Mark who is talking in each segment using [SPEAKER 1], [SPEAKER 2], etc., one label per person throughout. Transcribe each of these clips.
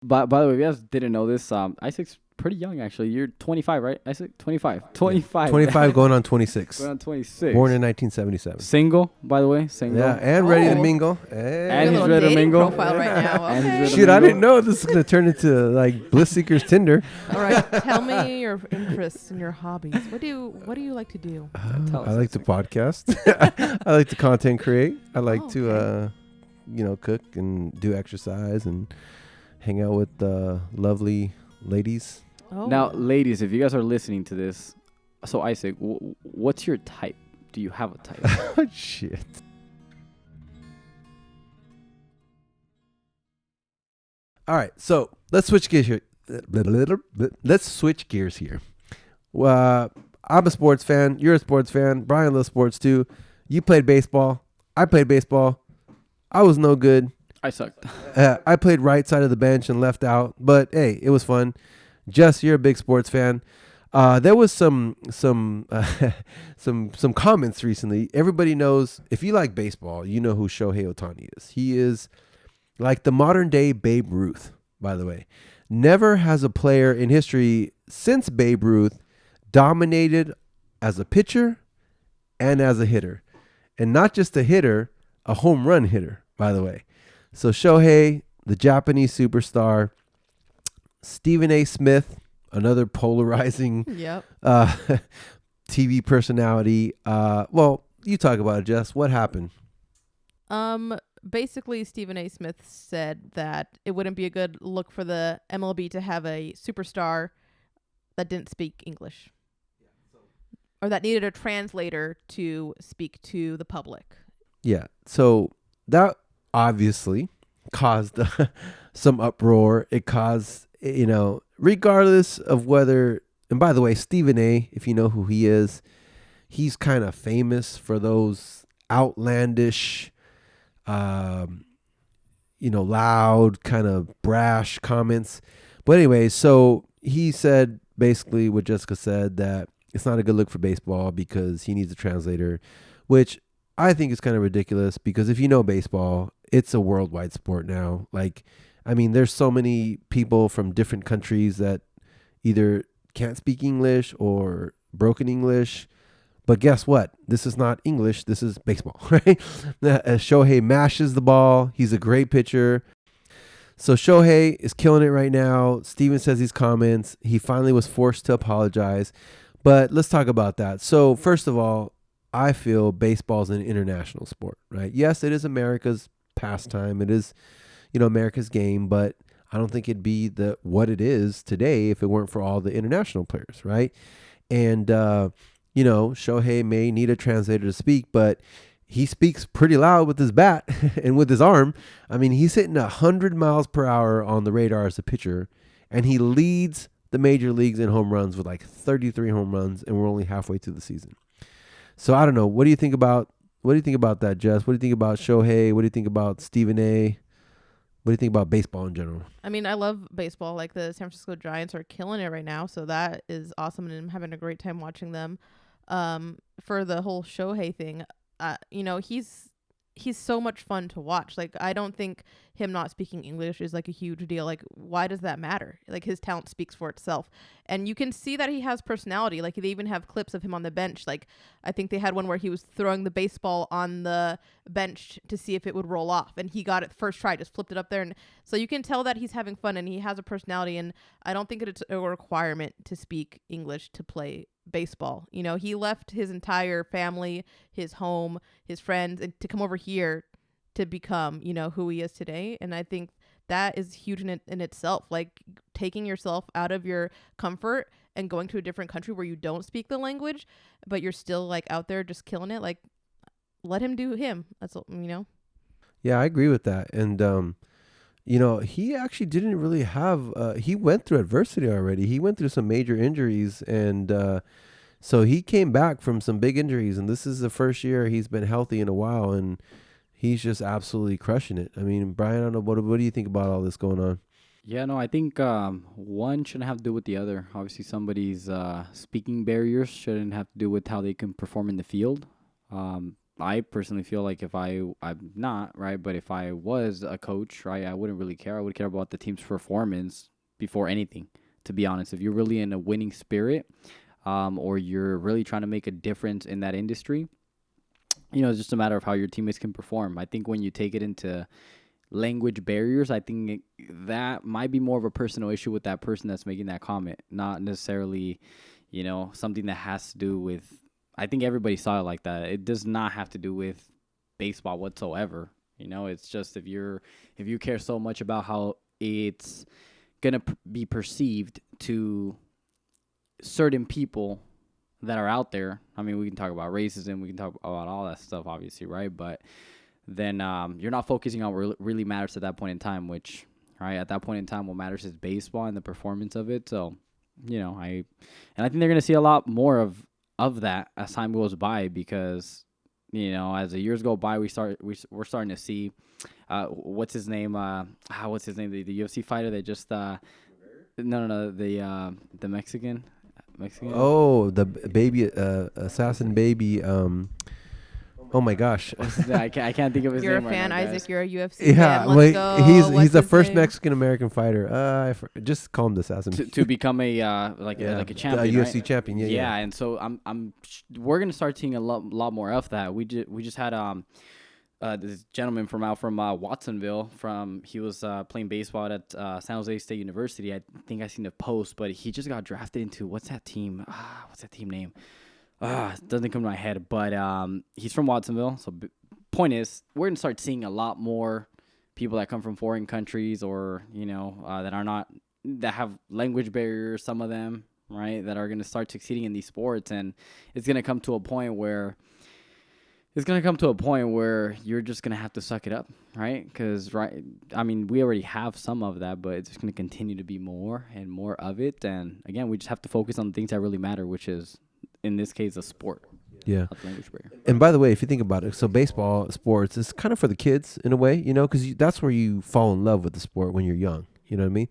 [SPEAKER 1] By the way, if you guys didn't know this, Isaac's pretty young actually. You're 25, right? Isaac, 25. 25.
[SPEAKER 2] 25 going on 26.
[SPEAKER 1] Going on 26.
[SPEAKER 2] Born in 1977.
[SPEAKER 1] Single, by the way. Single.
[SPEAKER 2] Yeah, and ready to
[SPEAKER 3] Oh.
[SPEAKER 2] mingle.
[SPEAKER 1] And he's
[SPEAKER 3] Your little
[SPEAKER 1] ready to
[SPEAKER 3] dating
[SPEAKER 1] mingle.
[SPEAKER 3] profile right now.
[SPEAKER 1] And he's
[SPEAKER 3] Okay.
[SPEAKER 1] ready to
[SPEAKER 2] Shit, I
[SPEAKER 1] mingle.
[SPEAKER 2] didn't know this is going to turn into like Bliss Seekers Tinder.
[SPEAKER 3] All right. Tell me your interests and your hobbies. What do you like to do?
[SPEAKER 1] Tell us,
[SPEAKER 2] I like to
[SPEAKER 1] Isaac.
[SPEAKER 2] podcast. I like to content create. I like
[SPEAKER 3] Oh,
[SPEAKER 2] to, cook and do exercise and hang out with lovely ladies.
[SPEAKER 3] Oh.
[SPEAKER 1] Now, ladies, if you guys are listening to this, so Isaac, what's your type? Do you have a type?
[SPEAKER 2] Oh, shit. All right, so let's switch gears here. Let's switch gears here. I'm a sports fan. You're a sports fan. Brian loves sports too. You played baseball. I played baseball. I was no good.
[SPEAKER 1] I sucked.
[SPEAKER 2] I played right side of the bench and left out, but hey, it was fun. Jess, you're a big sports fan. There was some comments recently. Everybody knows, if you like baseball, you know who Shohei Ohtani is. He is like the modern day Babe Ruth, by the way. Never has a player in history since Babe Ruth dominated as a pitcher and as a hitter. And not just a hitter, a home run hitter, by the way. So Shohei, the Japanese superstar, Stephen A. Smith, another polarizing
[SPEAKER 3] Yep.
[SPEAKER 2] TV personality. Well, you talk about it, Jess. What happened?
[SPEAKER 3] Basically, Stephen A. Smith said that it wouldn't be a good look for the MLB to have a superstar that didn't speak English, or that needed a translator to speak to the public.
[SPEAKER 2] Yeah. So that obviously caused some uproar. It caused, regardless of whether, and by the way, Stephen A., if you know who he is, he's kind of famous for those outlandish, loud, kind of brash comments. But anyway, so he said basically what Jessica said, that it's not a good look for baseball because he needs a translator, which I think is kind of ridiculous because if you know baseball, it's a worldwide sport now. There's so many people from different countries that either can't speak English or broken English. But guess what? This is not English. This is baseball, right? Shohei mashes the ball. He's a great pitcher. So Shohei is killing it right now. Steven says these comments. He finally was forced to apologize. But let's talk about that. So first of all, I feel baseball is an international sport, right? Yes, it is America's pastime. It is, America's game, but I don't think it'd be what it is today if it weren't for all the international players, right? And, Shohei may need a translator to speak, but he speaks pretty loud with his bat and with his arm. He's hitting 100 miles per hour on the radar as a pitcher, and he leads the major leagues in home runs with like 33 home runs, and we're only halfway through the season. So I don't know. What do you think about that, Jess? What do you think about Shohei? What do you think about Stephen A.? What do you think about baseball in general?
[SPEAKER 3] I love baseball. Like, the San Francisco Giants are killing it right now, so that is awesome, and I'm having a great time watching them. For the whole Shohei thing, he's so much fun to watch. Like, I don't think him not speaking English is like a huge deal. Like, why does that matter? Like, his talent speaks for itself. And you can see that he has personality. Like, they even have clips of him on the bench. Like, I think they had one where he was throwing the baseball on the bench to see if it would roll off, and he got it first try, just flipped it up there. And so you can tell that he's having fun and he has a personality. And I don't think it's a requirement to speak English to play baseball. He left his entire family, his home, his friends, and to come over here to become, who he is today. And I think that is huge in itself. Like, taking yourself out of your comfort and going to a different country where you don't speak the language, but you're still like out there just killing it. Like, let him do him. That's all,
[SPEAKER 2] Yeah, I agree with that. And, he actually didn't really have, he went through adversity already. He went through some major injuries, and so he came back from some big injuries, and this is the first year he's been healthy in a while, and he's just absolutely crushing it. Brian, I don't know, what do you think about all this going on?
[SPEAKER 1] Yeah, no, I think one shouldn't have to do with the other. Obviously, somebody's speaking barriers shouldn't have to do with how they can perform in the field. I personally feel like if I'm not, right, but if I was a coach, right, I wouldn't really care. I would care about the team's performance before anything, to be honest. If you're really in a winning spirit, or you're really trying to make a difference in that industry, it's just a matter of how your teammates can perform. I think when you take it into language barriers, I think that might be more of a personal issue with that person that's making that comment, not necessarily, something that has to do with, I think everybody saw it like that. It does not have to do with baseball whatsoever. It's just if you care so much about how it's going to be perceived to certain people that are out there. I mean, we can talk about racism, we can talk about all that stuff, obviously, right? But then you're not focusing on what really matters at that point in time, which, right, at that point in time, what matters is baseball and the performance of it. So, I think they're going to see a lot more of that as time goes by, because, as the years go by, we're starting to see, what's his name? What's his name? The UFC fighter that just, no, the Mexican.
[SPEAKER 2] Oh, the baby, assassin baby. Oh my gosh,
[SPEAKER 1] I can't think of his
[SPEAKER 3] You're
[SPEAKER 1] name.
[SPEAKER 3] You're a fan,
[SPEAKER 1] right now,
[SPEAKER 3] Isaac.
[SPEAKER 1] Guys.
[SPEAKER 3] You're a UFC
[SPEAKER 2] yeah,
[SPEAKER 3] fan. Let's go.
[SPEAKER 2] he's the first
[SPEAKER 3] name?
[SPEAKER 2] Mexican American fighter. Just call him the assassin.
[SPEAKER 1] To become a a champion,
[SPEAKER 2] UFC
[SPEAKER 1] right?
[SPEAKER 2] champion. Yeah.
[SPEAKER 1] And so we're gonna start seeing a lot more of that. We just had this gentleman from Watsonville. He was playing baseball at San Jose State University. I think I seen a post, but he just got drafted into what's that team? What's that team name? It doesn't come to my head. But he's from Watsonville. So point is, we're gonna start seeing a lot more people that come from foreign countries, or that have language barriers. Some of them, right, that are gonna start succeeding in these sports, and it's gonna come to a point where. It's going to come to a point where you're just going to have to suck it up, right? Because, right, I mean, we already have some of that, but it's just going to continue to be more and more of it. And, again, we just have to focus on the things that really matter, which is, in this case, a sport.
[SPEAKER 2] Yeah.
[SPEAKER 1] Not the language barrier.
[SPEAKER 2] And by the way, if you think about it, so baseball, sports, is kind of for the kids in a way, because that's where you fall in love with the sport when you're young. You know what I mean?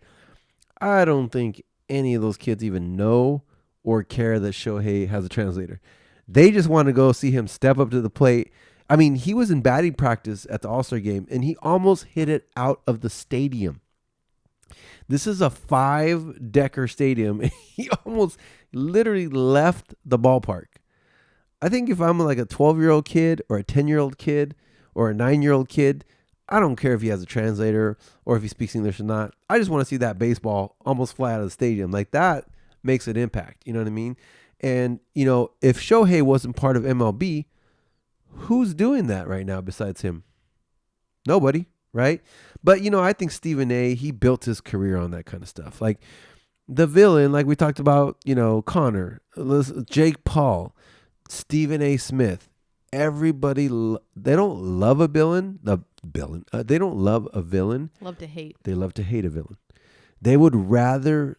[SPEAKER 2] I don't think any of those kids even know or care that Shohei has a translator. They just want to go see him step up to the plate. I mean, he was in batting practice at the All-Star game, and he almost hit it out of the stadium. This is a 5-decker stadium. He almost literally left the ballpark. I think if I'm like a 12-year-old kid or a 10-year-old kid or a 9-year-old kid, I don't care if he has a translator or if he speaks English or not. I just want to see that baseball almost fly out of the stadium. Like, that makes an impact. You know what I mean? And, if Shohei wasn't part of MLB, who's doing that right now besides him? Nobody, right? But, I think Stephen A., he built his career on that kind of stuff. Like, the villain, like we talked about, Connor, Jake Paul, Stephen A. Smith, everybody, they don't love a villain. They don't love a villain.
[SPEAKER 3] Love to hate.
[SPEAKER 2] They love to hate a villain. They would rather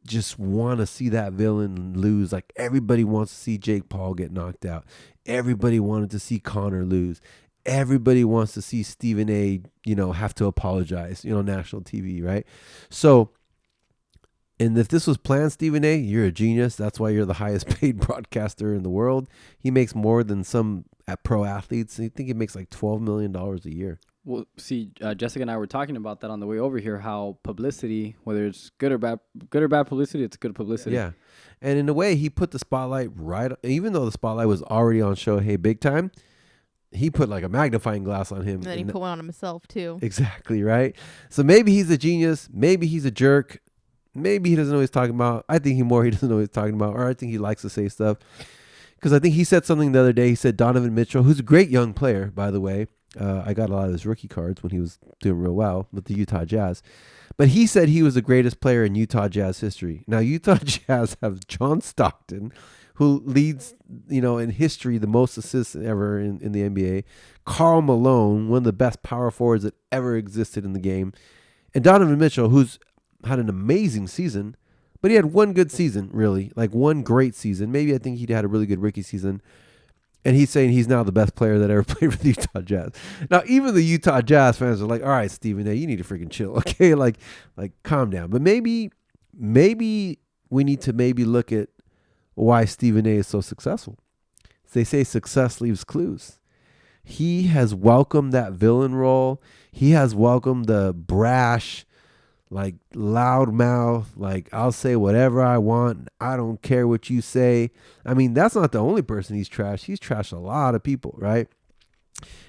[SPEAKER 2] just want to see that villain lose. Like, everybody wants to see Jake Paul get knocked out. Everybody wanted to see Connor lose. Everybody wants to see Stephen A., have to apologize, national TV, right? So, and if this was planned, Stephen A., you're a genius. That's why you're the highest paid broadcaster in the world. He makes more than some pro athletes. I think he makes like $12 million a year.
[SPEAKER 1] Well, see, Jessica and I were talking about that on the way over here, how publicity, whether it's good or bad publicity, it's good publicity.
[SPEAKER 2] Yeah. And in a way, he put the spotlight even though the spotlight was already on Shohei big time, he put like a magnifying glass on him.
[SPEAKER 3] And then he put one on himself, too.
[SPEAKER 2] Exactly, right? So maybe he's a genius. Maybe he's a jerk. Maybe he doesn't know what he's talking about. I think he doesn't know what he's talking about, or I think he likes to say stuff. Because I think he said something the other day. He said Donovan Mitchell, who's a great young player, by the way. I got a lot of his rookie cards when he was doing real well with the Utah Jazz. But he said he was the greatest player in Utah Jazz history. Now, Utah Jazz have John Stockton, who leads, in history, the most assists ever in the NBA. Karl Malone, one of the best power forwards that ever existed in the game. And Donovan Mitchell, who's had an amazing season, but he had one good season, really. Like, one great season. Maybe I think he had a really good rookie season. And he's saying he's now the best player that ever played for the Utah Jazz. Now, even the Utah Jazz fans are like, all right, Stephen A., you need to freaking chill, okay? Like calm down. But maybe we need to look at why Stephen A. is so successful. They say success leaves clues. he has welcomed that villain role. He has welcomed the brash, like loud mouth, like I'll say whatever I want. I don't care what you say. I mean, that's not the only person he's trashed. He's trashed a lot of people, right?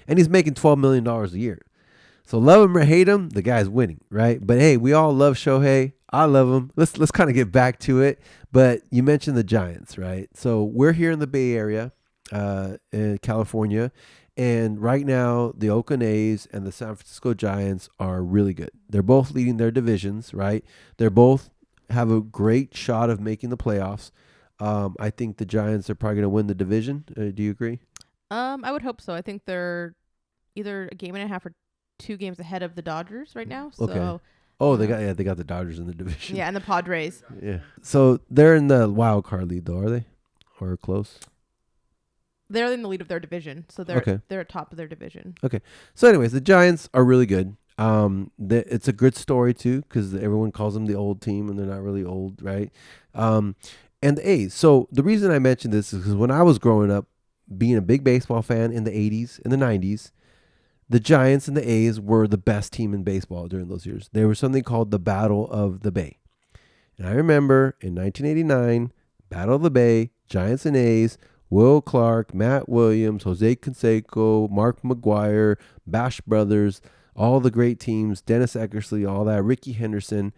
[SPEAKER 2] And he's making $12 million a year. So love him or hate him, the guy's winning, right? But hey, we all love Shohei. I love him. Let's kind of get back to it. But you mentioned the Giants, right? So we're here in the Bay Area, in California. And right now, the Oakland A's and the San Francisco Giants are really good. They're both leading their divisions, right? They're both have a great shot of making the playoffs. I think the Giants are probably going to win the division. Do you agree?
[SPEAKER 3] I would hope so. I think they're either a game and a half or 2 games ahead of the Dodgers right now. So,
[SPEAKER 2] okay. Oh, they got the Dodgers in the division.
[SPEAKER 3] Yeah, and the Padres.
[SPEAKER 2] Yeah. So they're in the wild card lead, though, are they? Or close?
[SPEAKER 3] They're in the lead of their division, so they're at top of their division. Okay.
[SPEAKER 2] So, anyways, the Giants are really good. It's a good story too, because everyone calls them the old team, and they're not really old, right? And the A's. So the reason I mentioned this is because when I was growing up, being a big baseball fan in the 80s and the 90s, the Giants and the A's were the best team in baseball during those years. There was something called the Battle of the Bay. And I remember in 1989, Battle of the Bay, Giants and A's, Will Clark, Matt Williams, Jose Canseco, Mark McGuire, Bash Brothers, all the great teams, Dennis Eckersley, all that, Ricky Henderson.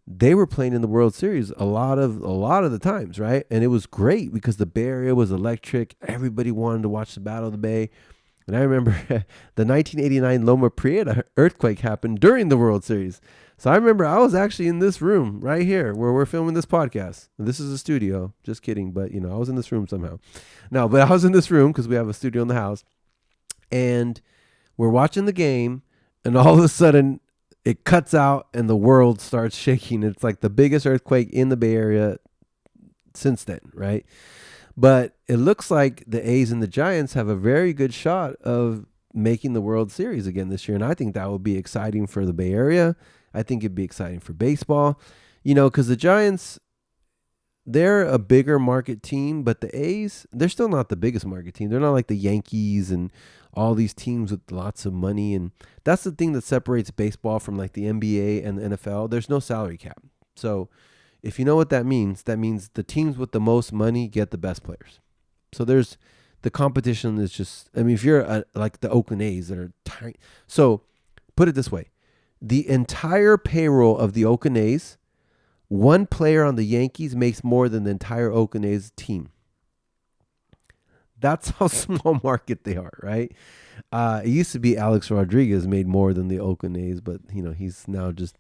[SPEAKER 2] They were playing in the World Series a lot of the times, right? And it was great because the Bay Area was electric. Everybody wanted to watch the Battle of the Bay. And I remember the 1989 Loma Prieta earthquake happened during the World Series. So I remember I was actually in this room right here where we're filming this podcast. This is a studio. Just kidding. But, I was in this room somehow. No, but I was in this room because we have a studio in the house. And we're watching the game. And all of a sudden, it cuts out and the world starts shaking. It's like the biggest earthquake in the Bay Area since then, right? But it looks like the A's and the Giants have a very good shot of making the World Series again this year. And I think that would be exciting for the Bay Area. I think it'd be exciting for baseball, because the Giants, they're a bigger market team, but the A's, they're still not the biggest market team. They're not like the Yankees and all these teams with lots of money. And that's the thing that separates baseball from like the NBA and the NFL. There's no salary cap. So if you know what that means the teams with the most money get the best players. So there's the competition is just, if you're like the Oakland A's that are tiny. So put it this way. The entire payroll of the Oakland A's, one player on the Yankees makes more than the entire Oakland A's team. That's how small market they are, right? It used to be Alex Rodriguez made more than the Oakland A's, but he's now just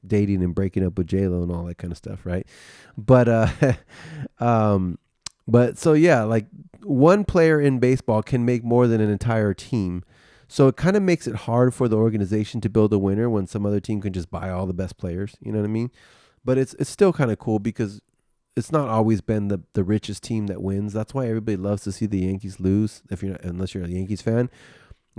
[SPEAKER 2] dating and breaking up with J-Lo and all that kind of stuff, right? But but so yeah, like one player in baseball can make more than an entire team. So it kind of makes it hard for the organization to build a winner when some other team can just buy all the best players. You know what I mean? But it's still kind of cool because it's not always been the richest team that wins. That's why everybody loves to see the Yankees lose, unless you're a Yankees fan,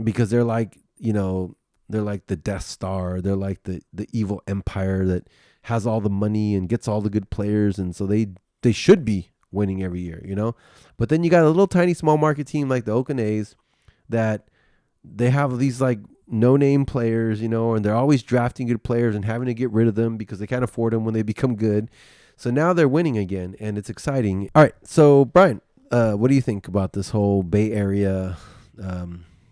[SPEAKER 2] because they're like, they're like the Death Star. They're like the evil empire that has all the money and gets all the good players, and so they should be winning every year, But then you got a little tiny small market team like the Oakland A's that they have these like no-name players, and they're always drafting good players and having to get rid of them because they can't afford them when they become good. So now they're winning again, and it's exciting. All right, so Brian, what do you think about this whole Bay Area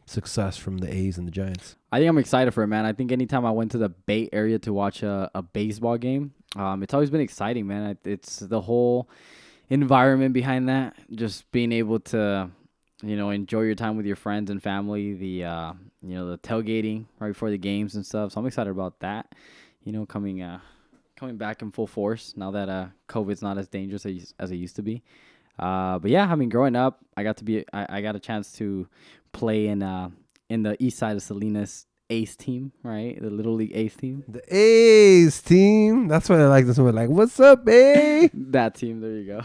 [SPEAKER 2] success from the A's and the Giants?
[SPEAKER 1] I think I'm excited for it, man. I think anytime I went to the Bay Area to watch a baseball game, it's always been exciting, man. It's the whole environment behind that, just being able to enjoy your time with your friends and family, the tailgating right before the games and stuff. So I'm excited about that, coming back in full force now that COVID's not as dangerous as it used to be. But yeah, growing up, I got a chance to play in the east side of Salinas Ace team, right? The Little League Ace team.
[SPEAKER 2] The Ace team. That's why I like this one. Like, what's up, A?
[SPEAKER 1] That team. There you go.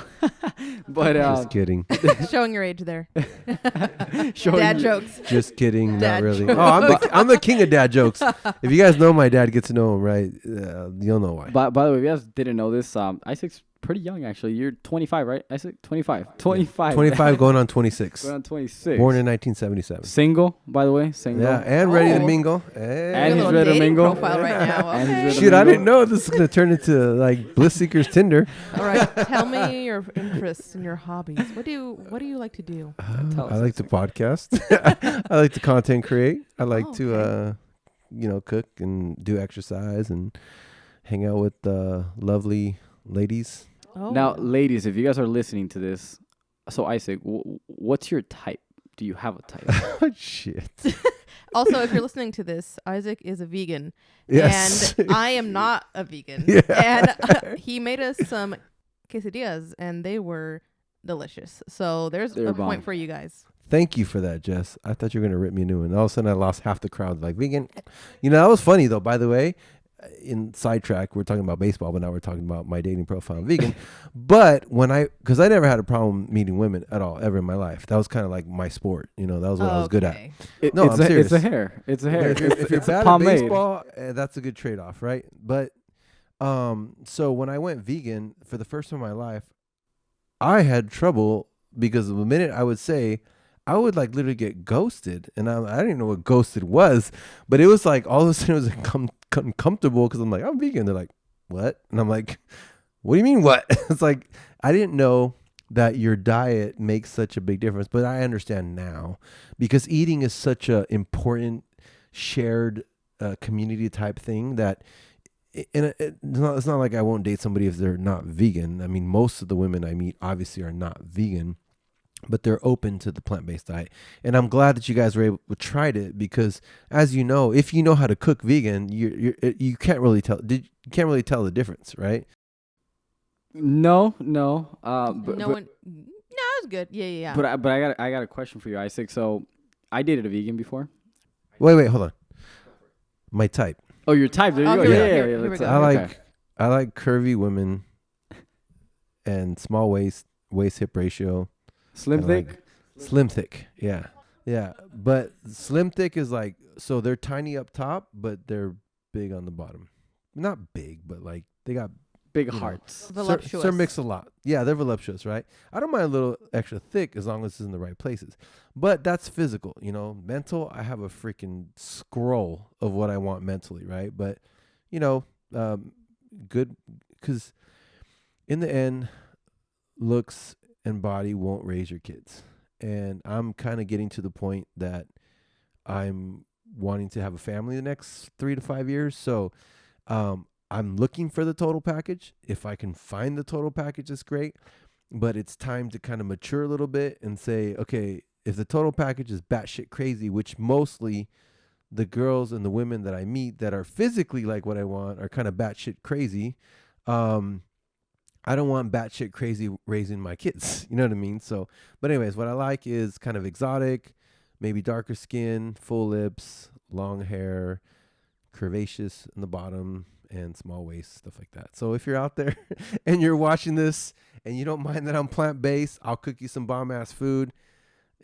[SPEAKER 1] But
[SPEAKER 2] just kidding.
[SPEAKER 3] Showing your age there.
[SPEAKER 1] Dad
[SPEAKER 3] jokes.
[SPEAKER 2] Just kidding.
[SPEAKER 3] Dad
[SPEAKER 2] not really.
[SPEAKER 3] jokes.
[SPEAKER 2] Oh, I'm the king of dad jokes. If you guys know my dad, get to know him, right? You'll know why.
[SPEAKER 1] By the way, if you guys didn't know this, I pretty young, actually. You're 25, right? I said 25. 25.
[SPEAKER 2] 25 going on 26.
[SPEAKER 1] Going on 26.
[SPEAKER 2] Born in 1977.
[SPEAKER 1] Single, by the way. Single.
[SPEAKER 2] Yeah, and ready to
[SPEAKER 3] Oh.
[SPEAKER 2] mingle. Hey.
[SPEAKER 1] And he's
[SPEAKER 3] Little
[SPEAKER 1] ready to
[SPEAKER 3] dating
[SPEAKER 1] mingle.
[SPEAKER 3] profile right now.
[SPEAKER 1] And he's
[SPEAKER 3] Okay.
[SPEAKER 1] ready to
[SPEAKER 2] Shit, I
[SPEAKER 1] mingle.
[SPEAKER 2] didn't know this is going to turn into like Bliss Seekers Tinder.
[SPEAKER 3] All right, tell me your interests and your hobbies. What do you like to do?
[SPEAKER 1] Tell us
[SPEAKER 2] I like to
[SPEAKER 1] something.
[SPEAKER 2] podcast. I like to content create. I like
[SPEAKER 3] Oh,
[SPEAKER 2] to, cook and do exercise and hang out with lovely ladies.
[SPEAKER 3] Oh,
[SPEAKER 1] Now, ladies, if you guys are listening to this, so Isaac, what's your type? Do you have a type?
[SPEAKER 2] Oh, shit.
[SPEAKER 3] also, if you're listening to this, Isaac is a vegan,
[SPEAKER 2] Yes.
[SPEAKER 3] and I am not a vegan.
[SPEAKER 2] Yeah.
[SPEAKER 3] And he made us some quesadillas, and they were delicious. So there's
[SPEAKER 1] They're
[SPEAKER 3] a
[SPEAKER 1] bomb.
[SPEAKER 3] point for you guys.
[SPEAKER 2] Thank you for that, Jess. I thought you were going to rip me a new one. All of a sudden, I lost half the crowd. Like, vegan. That was funny, though, by the way. In sidetrack, we're talking about baseball, but now we're talking about my dating profile. I'm vegan. But because I never had a problem meeting women at all, ever in my life. That was kind of like my sport. That was what I was good at.
[SPEAKER 3] Okay.
[SPEAKER 2] No,
[SPEAKER 1] it's
[SPEAKER 2] I'm
[SPEAKER 1] It's a
[SPEAKER 2] serious.
[SPEAKER 1] hair. It's a hair.
[SPEAKER 2] If you're
[SPEAKER 1] It's a
[SPEAKER 2] bad at
[SPEAKER 1] pomade.
[SPEAKER 2] baseball, that's a good trade-off, right? But so when I went vegan for the first time in my life, I had trouble because the minute I would say, I would like literally get ghosted, and I didn't even know what ghosted was, but it was like all of a sudden it was uncomfortable because I'm like, I'm vegan. They're like, what? And I'm like, what do you mean what? It's like I didn't know that your diet makes such a big difference, but I understand now because eating is such a important shared community type thing that. It's not like I won't date somebody if they're not vegan. I mean, most of the women I meet obviously are not vegan, but they're open to the plant-based diet. And I'm glad that you guys were able to try it because, as you know, if you know how to cook vegan, you can't really tell. You can't really tell the difference, right?
[SPEAKER 1] No. But,
[SPEAKER 3] No
[SPEAKER 1] but,
[SPEAKER 3] one. No, it was good. Yeah.
[SPEAKER 1] but I got a question for you, Isaac. So I dated a vegan before.
[SPEAKER 2] Wait, hold on. My type.
[SPEAKER 1] Oh, your type. There you
[SPEAKER 3] Oh,
[SPEAKER 1] go.
[SPEAKER 3] here we
[SPEAKER 1] Yeah,
[SPEAKER 3] go.
[SPEAKER 1] yeah,
[SPEAKER 3] Here
[SPEAKER 1] yeah.
[SPEAKER 3] we
[SPEAKER 1] let's-
[SPEAKER 3] go.
[SPEAKER 2] I like curvy women and small waist hip ratio.
[SPEAKER 1] Slim
[SPEAKER 2] I
[SPEAKER 1] thick.
[SPEAKER 2] like slim thick. Yeah. But slim thick is like, so they're tiny up top, but they're big on the bottom. Not big, but like they got
[SPEAKER 1] Big
[SPEAKER 2] you know,
[SPEAKER 1] hearts.
[SPEAKER 3] Voluptuous.
[SPEAKER 2] Sir mix a lot. Yeah, they're voluptuous, right? I don't mind a little extra thick as long as it's in the right places. But that's physical, Mental, I have a freaking scroll of what I want mentally, right? But, good, because in the end, looks and body won't raise your kids. And I'm kind of getting to the point that I'm wanting to have a family the next 3 to 5 years. So, I'm looking for the total package. If I can find the total package, it's great. But it's time to kind of mature a little bit and say, okay, if the total package is batshit crazy, which mostly the girls and the women that I meet that are physically like what I want are kind of batshit crazy. I don't want batshit crazy raising my kids. You know what I mean? So, but anyways, what I like is kind of exotic, maybe darker skin, full lips, long hair, curvaceous in the bottom, and small waist, stuff like that. So if you're out there and you're watching this and you don't mind that I'm plant-based, I'll cook you some bomb-ass food.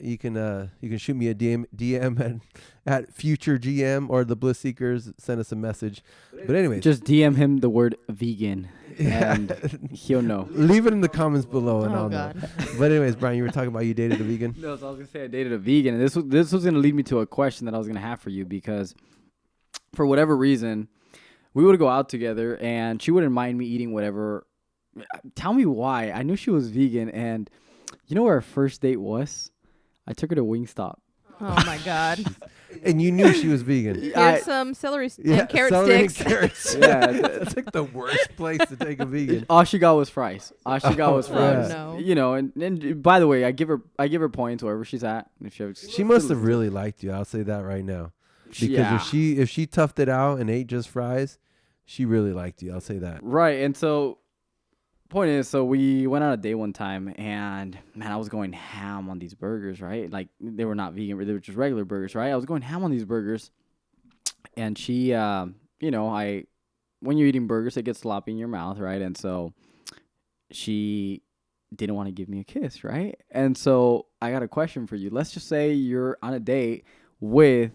[SPEAKER 2] You can shoot me a DM at future GM or the Bliss Seekers. Send us a message. But anyways,
[SPEAKER 1] Just DM him the word vegan, and he'll know.
[SPEAKER 2] leave it in the comments below, and
[SPEAKER 3] Oh,
[SPEAKER 2] I'll
[SPEAKER 3] God.
[SPEAKER 2] know. But anyways, Brian, you were talking about you dated a vegan.
[SPEAKER 1] No, so I was gonna say I dated a vegan, and this was gonna lead me to a question that I was gonna have for you because, for whatever reason, we would go out together, and she wouldn't mind me eating whatever. Tell me why. I knew she was vegan, and you know where our first date was? I took her to Wingstop.
[SPEAKER 3] Oh my God.
[SPEAKER 2] And you knew she was vegan.
[SPEAKER 3] Here's some celery and carrot
[SPEAKER 2] celery and
[SPEAKER 3] sticks.
[SPEAKER 2] carrots.
[SPEAKER 1] Yeah,
[SPEAKER 2] That's like the worst place to take a vegan.
[SPEAKER 1] all she got was fries. All she got was fries.
[SPEAKER 3] yeah. No.
[SPEAKER 1] And by the way, I give her points wherever she's at. If
[SPEAKER 2] She must have really liked you. I'll say that right now. Because if she toughed it out and ate just fries, she really liked you. I'll say that.
[SPEAKER 1] Right, and so point is, so we went on a date one time, and man, I was going ham on these burgers, right? Like they were not vegan, they were just regular burgers, right? I was going ham on these burgers, and she, when you're eating burgers, it gets sloppy in your mouth, right? And so she didn't want to give me a kiss, right? And so I got a question for you. Let's just say you're on a date with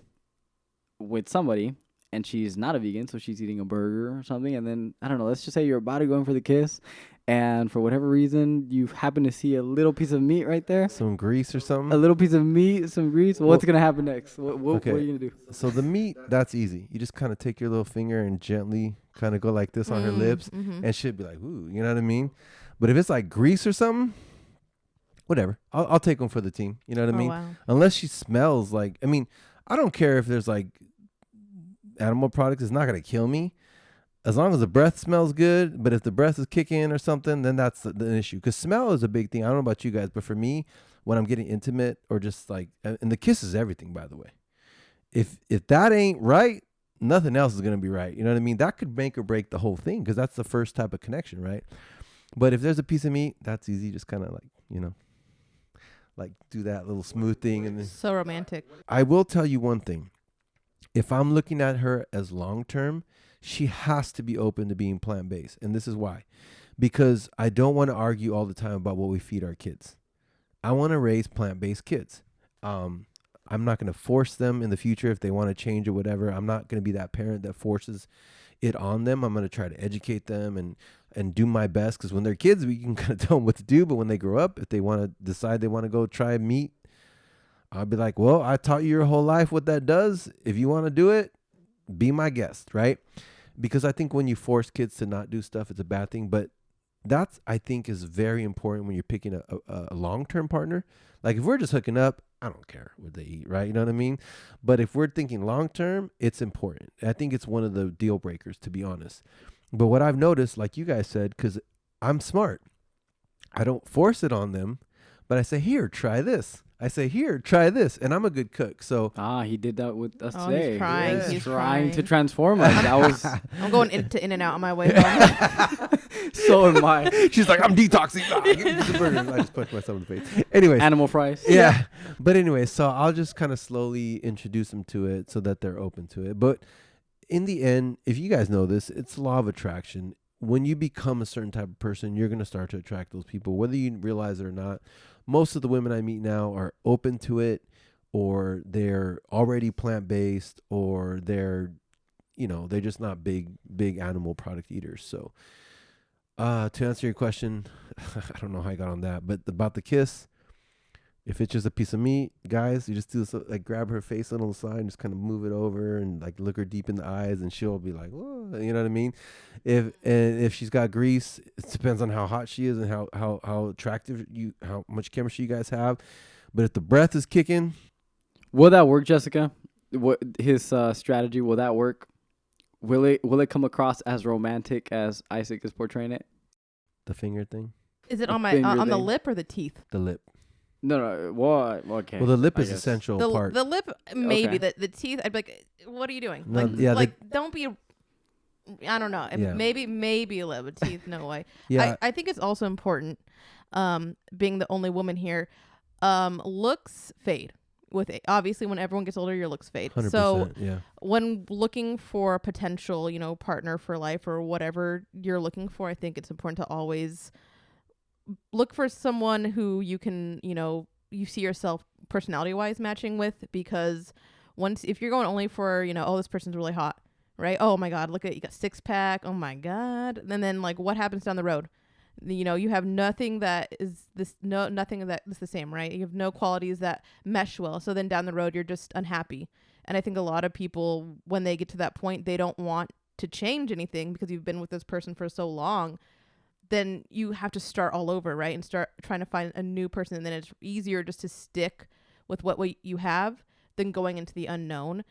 [SPEAKER 1] somebody, and she's not a vegan, so she's eating a burger or something, and then, I don't know, let's just say you're about to go in for the kiss, and for whatever reason you happen to see a little piece of meat right there,
[SPEAKER 2] Some grease or
[SPEAKER 1] a
[SPEAKER 2] something.
[SPEAKER 1] little piece of meat, some grease, what's gonna happen next? What
[SPEAKER 2] okay.
[SPEAKER 1] are you gonna do?
[SPEAKER 2] So the meat, that's easy. You just kind of take your little finger and gently kind of go like this on her lips, and she'd be like, "Ooh," you know what I mean? But if it's like grease or something, whatever. I'll take them for the team. You know what I mean?
[SPEAKER 3] Wow.
[SPEAKER 2] Unless she smells like, I mean, I don't care if there's like animal products. It's not gonna kill me as long as the breath smells good. But if the breath is kicking or something, then that's the issue. Because smell is a big thing. I don't know about you guys, but for me, when I'm getting intimate or just like, and the kiss is everything, by the way. If that ain't right, nothing else is gonna be right. You know what I mean? That could make or break the whole thing because that's the first type of connection, right? But if there's a piece of meat, that's easy. Just kind of like, you know, like do that little smooth thing. And then
[SPEAKER 3] So romantic.
[SPEAKER 2] I will tell you one thing. If I'm looking at her as long term, she has to be open to being plant-based. And this is why. Because I don't want to argue all the time about what we feed our kids. I want to raise plant-based kids. I'm not going to force them in the future if they want to change or whatever. I'm not going to be that parent that forces it on them. I'm going to try to educate them and do my best. Because when they're kids, we can kind of tell them what to do. But when they grow up, if they want to decide they want to go try meat, I'll be like, well, I taught you your whole life what that does. If you want to do it, be my guest, right? Because I think when you force kids to not do stuff, it's a bad thing. But that's, I think, is very important when you're picking a long-term partner. Like if we're just hooking up, I don't care what they eat, right? You know what I mean? But if we're thinking long-term, it's important. I think it's one of the deal breakers, to be honest. But what I've noticed, like you guys said, because I'm smart, I don't force it on them, but I say, here, try this. I say, here, try this. And I'm a good cook. So
[SPEAKER 1] He did that with us
[SPEAKER 3] Oh,
[SPEAKER 1] today.
[SPEAKER 3] he's trying.
[SPEAKER 2] Yeah.
[SPEAKER 3] He's
[SPEAKER 1] trying to
[SPEAKER 3] trying.
[SPEAKER 1] transform us. That was
[SPEAKER 3] I'm going into In-N-Out on my way home.
[SPEAKER 1] so am I.
[SPEAKER 2] she's like, I'm detoxing. Give me some burgers. I just punched myself in the face. Anyways.
[SPEAKER 1] Animal fries.
[SPEAKER 2] Yeah. But anyway, so I'll just kind of slowly introduce them to it so that they're open to it. But in the end, if you guys know this, it's law of attraction. When you become a certain type of person, you're going to start to attract those people, whether you realize it or not. Most of the women I meet now are open to it, or they're already plant-based, or they're just not big animal product eaters. So to answer your question, I don't know how I got on that, but about the kiss, if it's just a piece of meat, guys, you just do this, like grab her face on the side and just kind of move it over and like look her deep in the eyes, and she'll be like, whoa, you know what I mean? If she's got grease, it depends on how hot she is and how attractive how much chemistry you guys have. But if the breath is kicking,
[SPEAKER 1] Will that work, Jessica? What his strategy? Will that work? Will it come across as romantic as Isaac is portraying it?
[SPEAKER 2] the finger thing,
[SPEAKER 3] Is it
[SPEAKER 1] The
[SPEAKER 3] on my
[SPEAKER 1] finger
[SPEAKER 3] on the
[SPEAKER 1] thing.
[SPEAKER 3] lip or the teeth?
[SPEAKER 2] the lip.
[SPEAKER 1] No. What? Okay.
[SPEAKER 2] Well, the lip
[SPEAKER 1] I
[SPEAKER 2] is
[SPEAKER 1] guess.
[SPEAKER 2] essential
[SPEAKER 3] The
[SPEAKER 2] part.
[SPEAKER 3] the lip maybe.
[SPEAKER 1] Okay.
[SPEAKER 3] The teeth. I'd be like, what are you doing?
[SPEAKER 2] No,
[SPEAKER 3] Like
[SPEAKER 2] yeah,
[SPEAKER 3] like don't be. I don't know.
[SPEAKER 2] Yeah.
[SPEAKER 3] Maybe a lip, but teeth, no way.
[SPEAKER 2] Yeah.
[SPEAKER 3] I think it's also important, being the only woman here, looks fade. Obviously, when everyone gets older, your looks fade.
[SPEAKER 2] 100%.
[SPEAKER 3] So
[SPEAKER 2] yeah.
[SPEAKER 3] when looking for a potential, partner for life or whatever you're looking for, I think it's important to always look for someone who you can, you see yourself personality-wise matching with, because if you're going only for, oh, this person's really hot, right? Oh my God, look at, you got six pack. Oh my God. And then like what happens down the road? You have nothing that is nothing that is the same, right? You have no qualities that mesh well. So then down the road, you're just unhappy. And I think a lot of people, when they get to that point, they don't want to change anything because you've been with this person for so long. Then you have to start all over, right? And start trying to find a new person. And then it's easier just to stick with what you have than going into the unknown.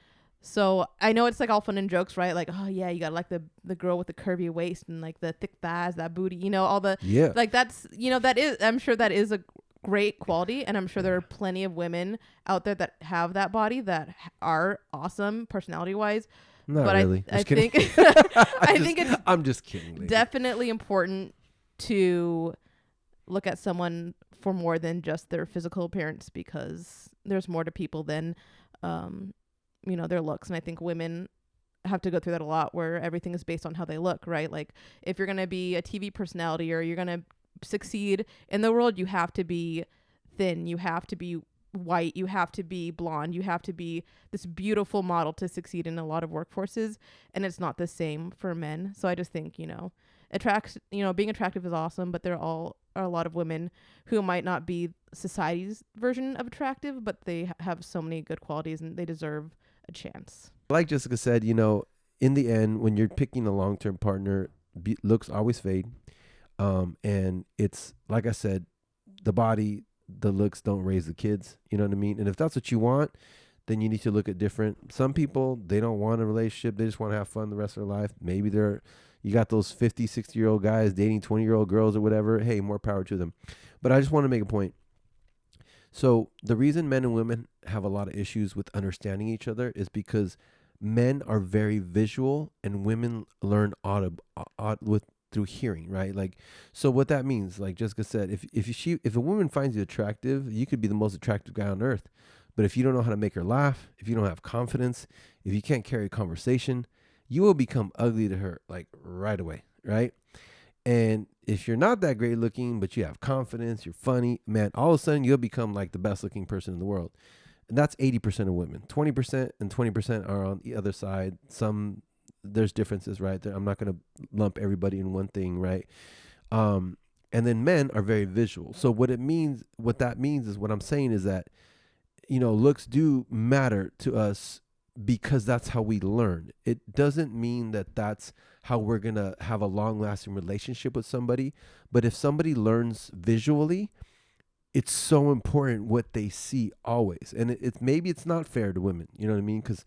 [SPEAKER 3] So I know it's like all fun and jokes, right? Like, oh yeah, you got like the girl with the curvy waist and like the thick thighs, that booty, all the,
[SPEAKER 2] Yeah.
[SPEAKER 3] like that's, that is, I'm sure that is a great quality. And I'm sure there are plenty of women out there that have that body that are awesome personality wise.
[SPEAKER 2] Not
[SPEAKER 3] But
[SPEAKER 2] really.
[SPEAKER 3] I
[SPEAKER 2] Just kidding.
[SPEAKER 3] think, I think it's
[SPEAKER 2] I'm just kidding. lady.
[SPEAKER 3] definitely important to look at someone for more than just their physical appearance, because there's more to people than, their looks. And I think women have to go through that a lot, where everything is based on how they look, right? Like if you're going to be a TV personality or you're going to succeed in the world, you have to be thin, you have to be white, you have to be blonde, you have to be this beautiful model to succeed in a lot of workforces. And it's not the same for men. So I just think, being attractive is awesome, but there are a lot of women who might not be society's version of attractive, but they have so many good qualities and they deserve a chance.
[SPEAKER 2] Like Jessica said, in the end, when you're picking a long-term partner, looks always fade. And it's, like I said, the body, the looks don't raise the kids. You know what I mean? And if that's what you want, then you need to look at different. Some people, they don't want a relationship. They just want to have fun the rest of their life. Maybe you got those 50, 60-year-old guys dating 20-year-old girls or whatever. Hey, more power to them. But I just want to make a point. So the reason men and women have a lot of issues with understanding each other is because men are very visual and women learn through hearing, right? Like, so what that means, like Jessica said, if a woman finds you attractive, you could be the most attractive guy on earth. But if you don't know how to make her laugh, if you don't have confidence, if you can't carry a conversation, you will become ugly to her like right away, right? And if you're not that great looking, but you have confidence, you're funny, man, all of a sudden you'll become like the best looking person in the world. And that's 80% of women. 20% and 20% are on the other side. There's differences, right? I'm not going to lump everybody in one thing, right? And then men are very visual. So what that means is what I'm saying is that, looks do matter to us because that's how we learn. It doesn't mean that that's how we're going to have a long-lasting relationship with somebody. But if somebody learns visually, it's so important what they see always. And maybe it's not fair to women, you know what I mean? Because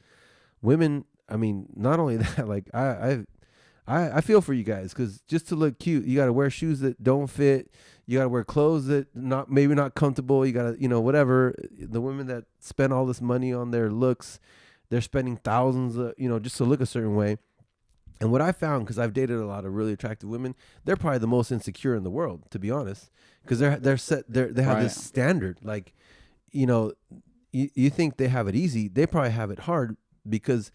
[SPEAKER 2] women, I mean, not only that, like I feel for you guys, because just to look cute, you got to wear shoes that don't fit. You got to wear clothes that maybe not comfortable. You got to, whatever. The women that spend all this money on their looks, they're spending thousands, just to look a certain way. And what I found, because I've dated a lot of really attractive women, they're probably the most insecure in the world, to be honest, because they have this standard. Like, you think they have it easy. They probably have it hard because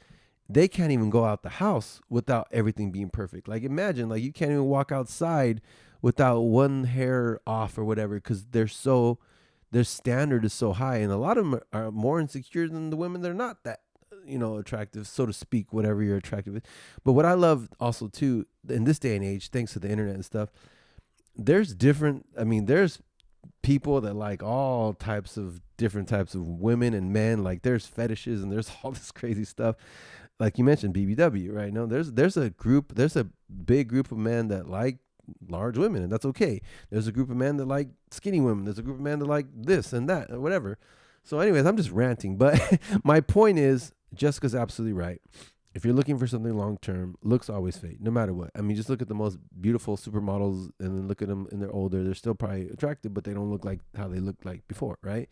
[SPEAKER 2] they can't even go out the house without everything being perfect. Like, imagine, like, you can't even walk outside without one hair off or whatever, because their standard is so high. And a lot of them are more insecure than the women that are not that, attractive, so to speak, whatever you're attractive with. But what I love also too, in this day and age, thanks to the internet and stuff, there's people that like all different types of women and men. Like, there's fetishes and there's all this crazy stuff. Like you mentioned, BBW, right? No, there's a big group of men that like large women, and that's okay. There's a group of men that like skinny women. There's a group of men that like this and that or whatever. So anyways, I'm just ranting, but my point is, Jessica's absolutely right. If you're looking for something long-term, looks always fade, no matter what. I mean, just look at the most beautiful supermodels and then look at them and they're older. They're still probably attractive, but they don't look like how they looked like before, right?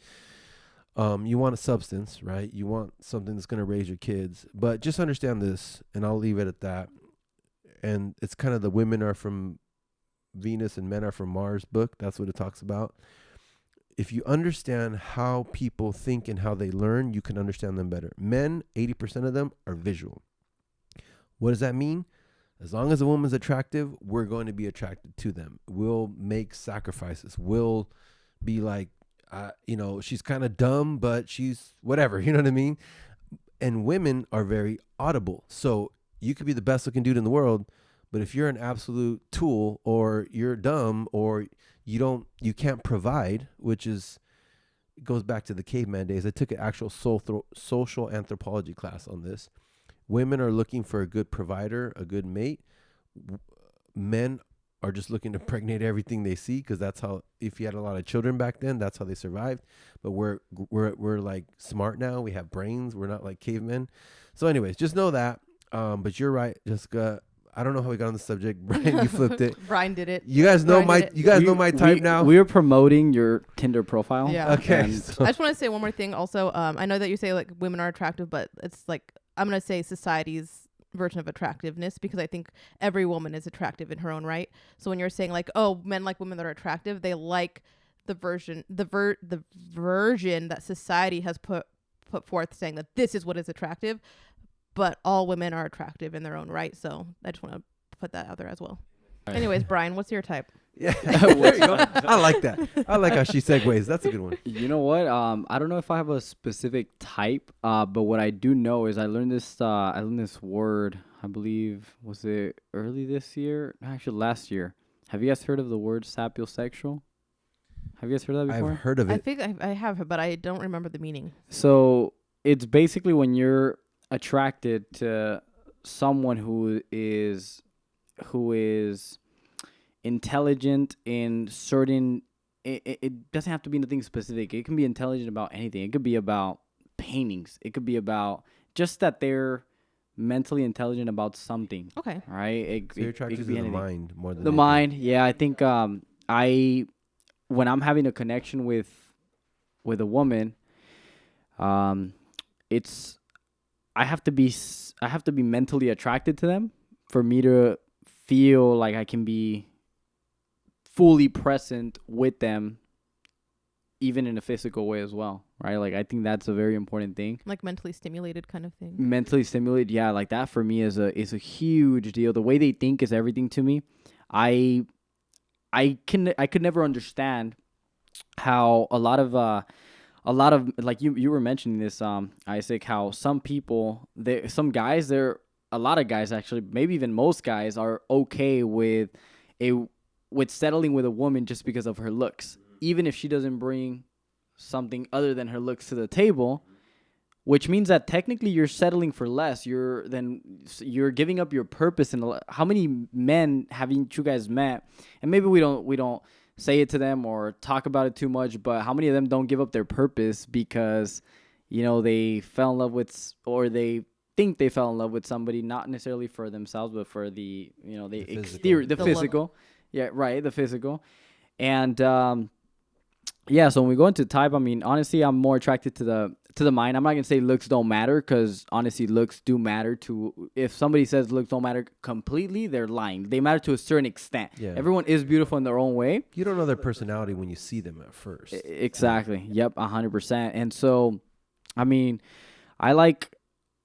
[SPEAKER 2] You want a substance, right? You want something that's going to raise your kids. But just understand this, and I'll leave it at that. And it's kind of the women are from Venus and men are from Mars book. That's what it talks about. If you understand how people think and how they learn, you can understand them better. Men, 80% of them are visual. What does that mean? As long as a woman's attractive, we're going to be attracted to them. We'll make sacrifices. We'll be like, she's kind of dumb, but she's whatever. You know what I mean? And women are very audible. So you could be the best looking dude in the world, but if you're an absolute tool, or you're dumb, or you can't provide, it goes back to the caveman days. I took an actual social anthropology class on this. Women are looking for a good provider, a good mate. Men are just looking to pregnate everything they see, because that's how, if you had a lot of children back then, that's how they survived. But we're like smart now. We have brains. We're not like cavemen. So anyways, just know that. But you're right, Jessica. I don't know how we got on the subject. Brian, you flipped it.
[SPEAKER 3] Brian did it.
[SPEAKER 2] You guys know my type now.
[SPEAKER 1] We were promoting your Tinder profile.
[SPEAKER 3] Yeah.
[SPEAKER 2] Okay.
[SPEAKER 3] I just want to say one more thing. Also, I know that you say like women are attractive, but it's like, I'm gonna say society's version of attractiveness, because I think every woman is attractive in her own right. So when you're saying like, oh, men like women that are attractive, they like the version that society has put forth, saying that this is what is attractive. But all women are attractive in their own right. So I just want to put that out there as well. Anyways, Brian, what's your type?
[SPEAKER 2] Yeah, there you go. I like that. I like how she segues. That's a good one.
[SPEAKER 1] You know what? I don't know if I have a specific type, but what I do know is I learned this word I believe, was it early this year? Actually, last year. Have you guys heard of the word sapiosexual? Have you guys heard of that before?
[SPEAKER 2] I've heard of
[SPEAKER 3] I
[SPEAKER 2] it.
[SPEAKER 3] think I have, but I don't remember the meaning.
[SPEAKER 1] So it's basically when you're attracted to someone who is intelligent in certain. It doesn't have to be anything specific. It can be intelligent about anything. It could be about paintings. It could be about just that they're mentally intelligent about something.
[SPEAKER 3] Okay.
[SPEAKER 1] Right?
[SPEAKER 2] So you're
[SPEAKER 1] It
[SPEAKER 2] attracted
[SPEAKER 1] could
[SPEAKER 2] to
[SPEAKER 1] be
[SPEAKER 2] the
[SPEAKER 1] anything.
[SPEAKER 2] mind more than
[SPEAKER 1] The
[SPEAKER 2] anything.
[SPEAKER 1] mind, yeah. I think I when I'm having a connection with a woman, it's I have to be mentally attracted to them for me to feel like I can be fully present with them, even in a physical way as well, right? Like I think that's a very important thing.
[SPEAKER 3] Like mentally stimulated kind of thing.
[SPEAKER 1] Mentally stimulated, yeah, like that for me is a huge deal. The way they think is everything to me. I could never understand how a lot of like you were mentioning this, Isaac, how some people, a lot of guys actually, maybe even most guys, are okay with settling with a woman just because of her looks, even if she doesn't bring something other than her looks to the table, which means that technically you're settling for less. You're giving up your purpose. And how many men haven't you guys met? And maybe we don't say it to them or talk about it too much, but how many of them don't give up their purpose because, they fell in love with, or they think they fell in love with somebody, not necessarily for themselves, but for the exterior, the physical. Yeah, right, the physical. And yeah, so when we go into type, I mean, honestly, I'm more attracted to the mind. I'm not gonna say looks don't matter, because honestly, looks do matter. If somebody says looks don't matter completely, they're lying. They matter to a certain extent.
[SPEAKER 2] Yeah.
[SPEAKER 1] Everyone is beautiful in their own way.
[SPEAKER 2] You don't know their personality when you see them at first.
[SPEAKER 1] Exactly. Yep, 100%. And so, I mean, I like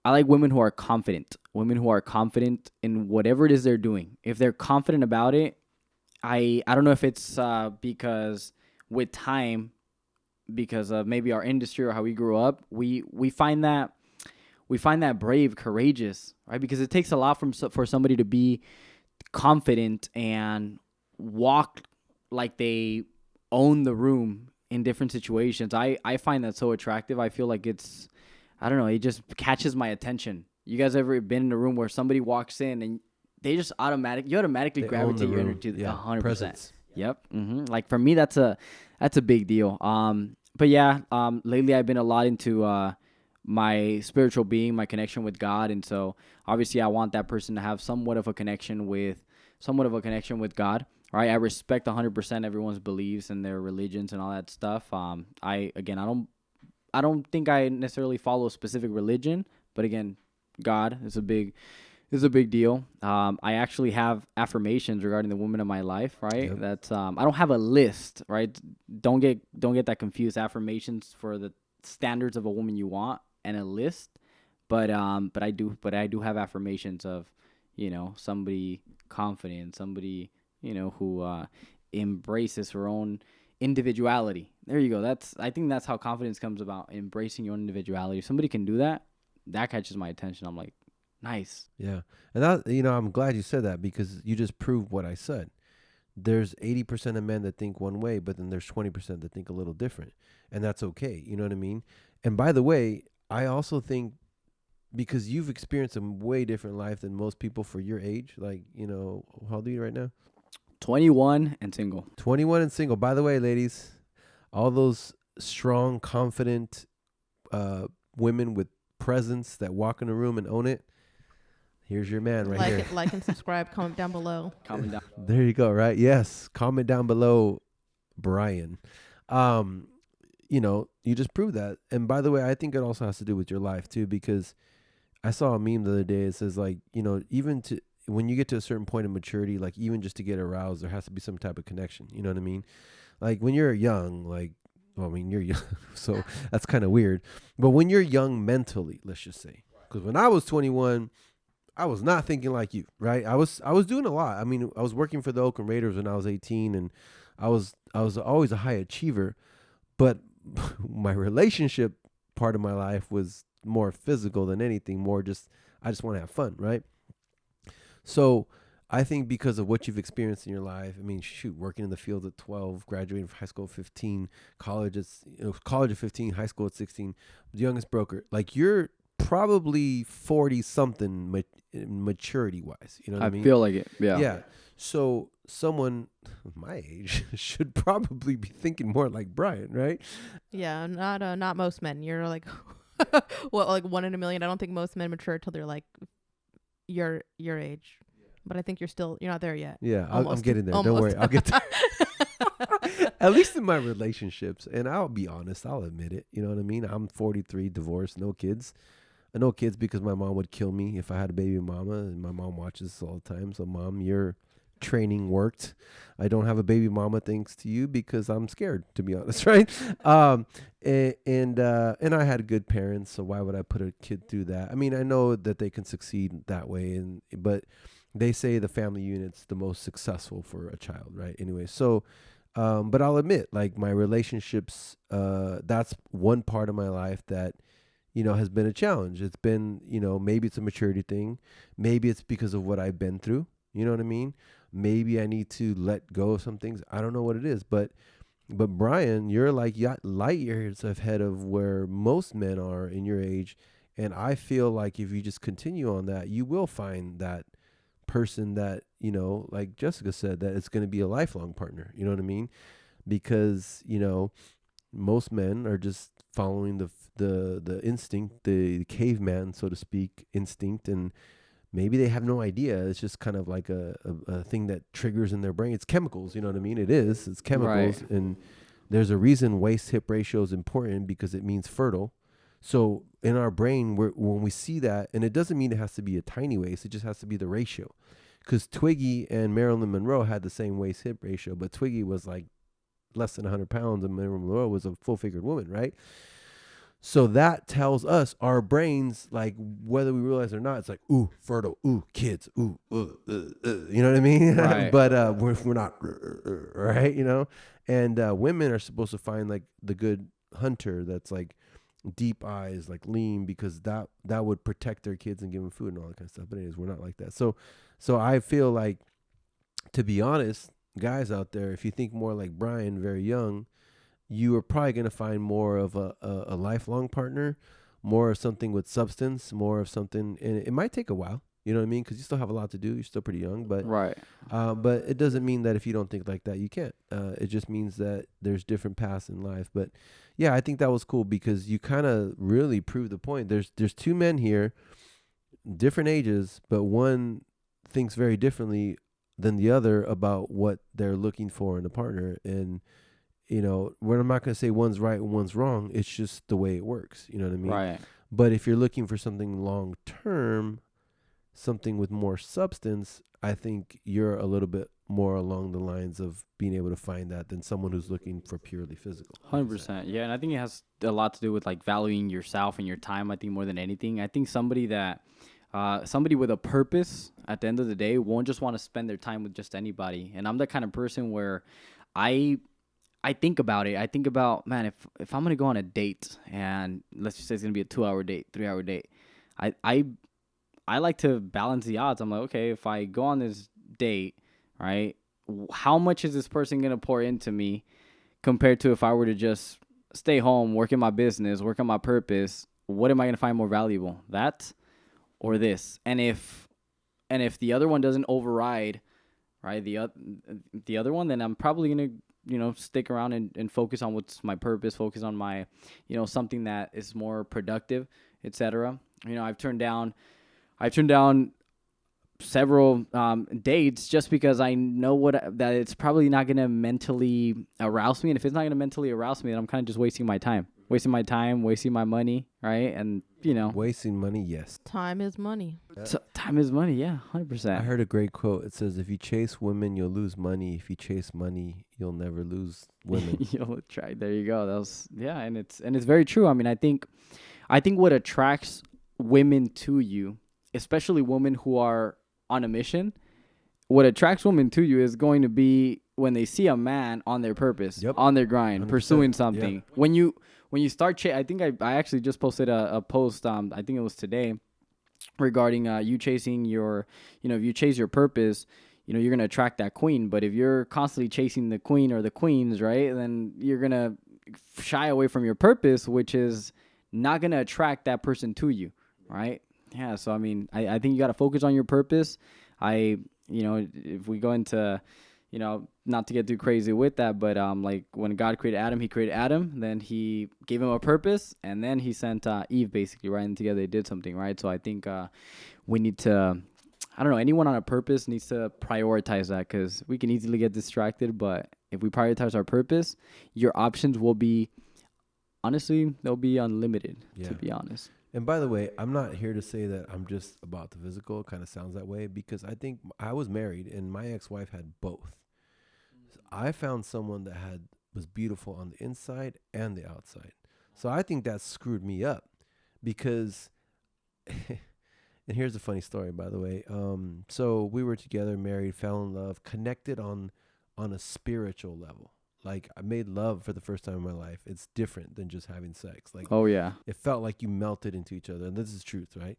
[SPEAKER 1] women who are confident. Women who are confident in whatever it is they're doing. If they're confident about it, I don't know if it's because with time, because of maybe our industry or how we grew up, we find that brave, courageous, right? Because it takes a lot for somebody to be confident and walk like they own the room in different situations. I find that so attractive. I feel like it's, I don't know, it just catches my attention. You guys ever been in a room where somebody walks in and they just automatically
[SPEAKER 2] They
[SPEAKER 1] gravitate
[SPEAKER 2] own the
[SPEAKER 1] your
[SPEAKER 2] room.
[SPEAKER 1] energy 100%.
[SPEAKER 2] Presence.
[SPEAKER 1] Yep. Like for me, that's a big deal. But yeah, lately I've been a lot into my spiritual being, my connection with God, and so obviously I want that person to have somewhat of a connection with God. Right? I respect 100% everyone's beliefs and their religions and all that stuff. I don't think I necessarily follow a specific religion, but again, God is a big deal. I actually have affirmations regarding the women in my life, right?
[SPEAKER 2] Yep.
[SPEAKER 1] That's I don't have a list, right? Don't get that confused. Affirmations for the standards of a woman you want and a list, but I do have affirmations of, somebody confident, somebody, who embraces her own individuality. There you go. I think that's how confidence comes about, embracing your own individuality. If somebody can do that, that catches my attention. I'm like, nice.
[SPEAKER 2] Yeah. And that, I'm glad you said that, because you just proved what I said. There's 80% of men that think one way, but then there's 20% that think a little different. And that's okay. You know what I mean? And by the way, I also think, because you've experienced a way different life than most people for your age, like, how old are you right now?
[SPEAKER 1] 21 and single.
[SPEAKER 2] 21 and single. By the way, ladies, all those strong, confident women with presence that walk in a room and own it, here's your man right here.
[SPEAKER 3] Like and subscribe. Comment down below.
[SPEAKER 1] Comment down.
[SPEAKER 2] There you go, right? Yes. Comment down below, Brian. You just proved that. And by the way, I think it also has to do with your life too, because I saw a meme the other day. It says, like, even when you get to a certain point of maturity, like even just to get aroused, there has to be some type of connection. You know what I mean? Like when you're young, you're young, so that's kind of weird. But when you're young mentally, let's just say, because when I was 21, I was not thinking like you, right? I was doing a lot. I mean, I was working for the Oakland Raiders when I was 18, and I was always a high achiever, but my relationship part of my life was more physical than anything, more just, I just want to have fun, right? So I think because of what you've experienced in your life, I mean, shoot, working in the field at 12, graduating from high school at 15, college at 15, high school at 16, the youngest broker, like you're probably 40 something maturity wise. You know what I mean?
[SPEAKER 1] feel like it. Yeah.
[SPEAKER 2] Yeah. So someone my age should probably be thinking more like Brian, right?
[SPEAKER 3] Yeah, not most men. You're like, well, like 1 in a million. I don't think most men mature till they're like your age. But I think you're not there yet.
[SPEAKER 2] Yeah, I'm getting there. Don't
[SPEAKER 3] Almost.
[SPEAKER 2] worry, I'll get there. At least in my relationships, and I'll be honest, I'll admit it. You know what I mean? I'm 43, divorced, no kids. No kids because my mom would kill me if I had a baby mama, and my mom watches this all the time. So, Mom, your training worked. I don't have a baby mama thanks to you because I'm scared, to be honest, right? And I had good parents, so why would I put a kid through that? I mean, I know that they can succeed that way, but they say the family unit's the most successful for a child, right? Anyway, so, but I'll admit, like my relationships, that's one part of my life that, has been a challenge. It's been, maybe it's a maturity thing. Maybe it's because of what I've been through. You know what I mean? Maybe I need to let go of some things. I don't know what it is, but Brian, you're like light years ahead of where most men are in your age. And I feel like if you just continue on that, you will find that person that, like Jessica said, that it's going to be a lifelong partner. You know what I mean? Because, most men are just following the instinct, the caveman, so to speak, instinct, and maybe they have no idea. It's just kind of like a thing that triggers in their brain. It's chemicals, you know what I mean? It's chemicals. Right. And there's a reason waist-hip ratio is important because it means fertile. So in our brain, when we see that, and it doesn't mean it has to be a tiny waist, it just has to be the ratio. Because Twiggy and Marilyn Monroe had the same waist-hip ratio, but Twiggy was like less than 100 pounds and Marilyn Monroe was a full-figured woman, right? So that tells us, our brains, like whether we realize it or not, it's like, ooh, fertile, ooh, kids, ooh, you know what I mean? Right. But we're not, right? And women are supposed to find like the good hunter that's like deep eyes, like lean, because that would protect their kids and give them food and all that kind of stuff. But anyways, we're not like that. So I feel like, to be honest, guys out there, if you think more like Brian, very young, you are probably going to find more of a lifelong partner, more of something with substance, more of something, and it might take a while, you know what I mean? Because you still have a lot to do. You're still pretty young, but
[SPEAKER 1] right.
[SPEAKER 2] But it doesn't mean that if you don't think like that, you can't. It just means that there's different paths in life. But yeah, I think that was cool because you kind of really proved the point. There's two men here, different ages, but one thinks very differently than the other about what they're looking for in a partner. And when I'm not going to say one's right and one's wrong, it's just the way it works. You know what I mean?
[SPEAKER 1] Right.
[SPEAKER 2] But if you're looking for something long term, something with more substance, I think you're a little bit more along the lines of being able to find that than someone who's looking for purely physical.
[SPEAKER 1] 100%. Yeah, and I think it has a lot to do with like valuing yourself and your time. I think more than anything, I think somebody with a purpose at the end of the day won't just want to spend their time with just anybody. And I'm the kind of person where I think about it. I think about, man, if I'm going to go on a date, and let's just say it's going to be a 2-hour date, 3-hour date, I like to balance the odds. I'm like, okay, if I go on this date, right, how much is this person going to pour into me compared to if I were to just stay home, work in my business, work on my purpose? What am I going to find more valuable, that or this? And if the other one doesn't override, right, the other one, then I'm probably going to, stick around and focus on what's my purpose, focus on my, something that is more productive, etc. I've turned down several dates just because I know that it's probably not going to mentally arouse me. And if it's not going to mentally arouse me, then I'm kind of just wasting my time, wasting my money, right? And,
[SPEAKER 2] wasting money, yes.
[SPEAKER 3] Time is money.
[SPEAKER 1] Time is money, yeah, 100%.
[SPEAKER 2] I heard a great quote. It says, if you chase women, you'll lose money. If you chase money, you'll never lose women.
[SPEAKER 1] You'll try. There you go. That was, yeah, and it's very true. I mean, I think what attracts women to you, especially women who are on a mission, what attracts women to you is going to be when they see a man on their purpose, yep, on their grind, 100%, pursuing something. Yep. When you start, I think I actually just posted a post, I think it was today, regarding you chasing your, if you chase your purpose, you're going to attract that queen. But if you're constantly chasing the queen or the queens, right, then you're going to shy away from your purpose, which is not going to attract that person to you, right? Yeah, so I mean, I think you got to focus on your purpose. If we go into, not to get too crazy with that, but like when God created Adam, he created Adam, then he gave him a purpose, and then he sent Eve, basically, right? And together they did something, right? So I think we need to, I don't know, anyone on a purpose needs to prioritize that, because we can easily get distracted, but if we prioritize our purpose, your options will be, honestly, they'll be unlimited, to be honest.
[SPEAKER 2] And by the way, I'm not here to say that I'm just about the physical. It kind of sounds that way, because I think I was married and my ex-wife had both. So I found someone that was beautiful on the inside and the outside. So I think that screwed me up, because, and here's a funny story, by the way. So we were together, married, fell in love, connected on a spiritual level. Like, I made love for the first time in my life. It's different than just having sex. Like,
[SPEAKER 1] oh yeah,
[SPEAKER 2] it felt like you melted into each other, and this is truth, right?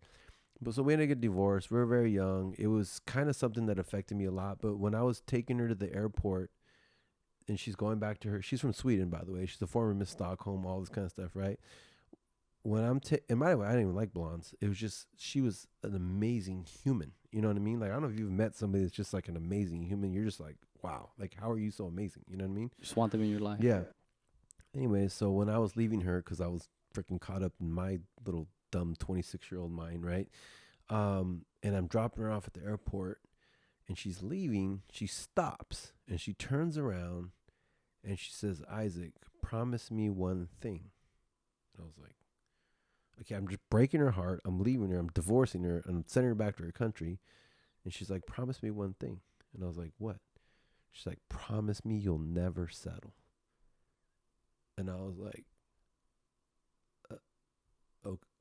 [SPEAKER 2] But so we ended up getting divorced. We were very young. It was kind of something that affected me a lot. But when I was taking her to the airport, and she's going back to she's from Sweden, by the way. She's a former Miss Stockholm, all this kind of stuff, right? When and by the way, I didn't even like blondes. It was just, she was an amazing human. You know what I mean? Like, I don't know if you've met somebody that's just like an amazing human. You're just like, wow, like, how are you so amazing? You know what I mean?
[SPEAKER 1] Just want them in your life.
[SPEAKER 2] Yeah. Anyway, so when I was leaving her, because I was freaking caught up in my little dumb 26-year-old mind, right? And I'm dropping her off at the airport, and she's leaving. She stops, and she turns around, and she says, "Isaac, promise me one thing." And I was like, okay, I'm just breaking her heart. I'm leaving her. I'm divorcing her. And I'm sending her back to her country. And she's like, "Promise me one thing." And I was like, "What?" She's like, "Promise me you'll never settle." And I was like,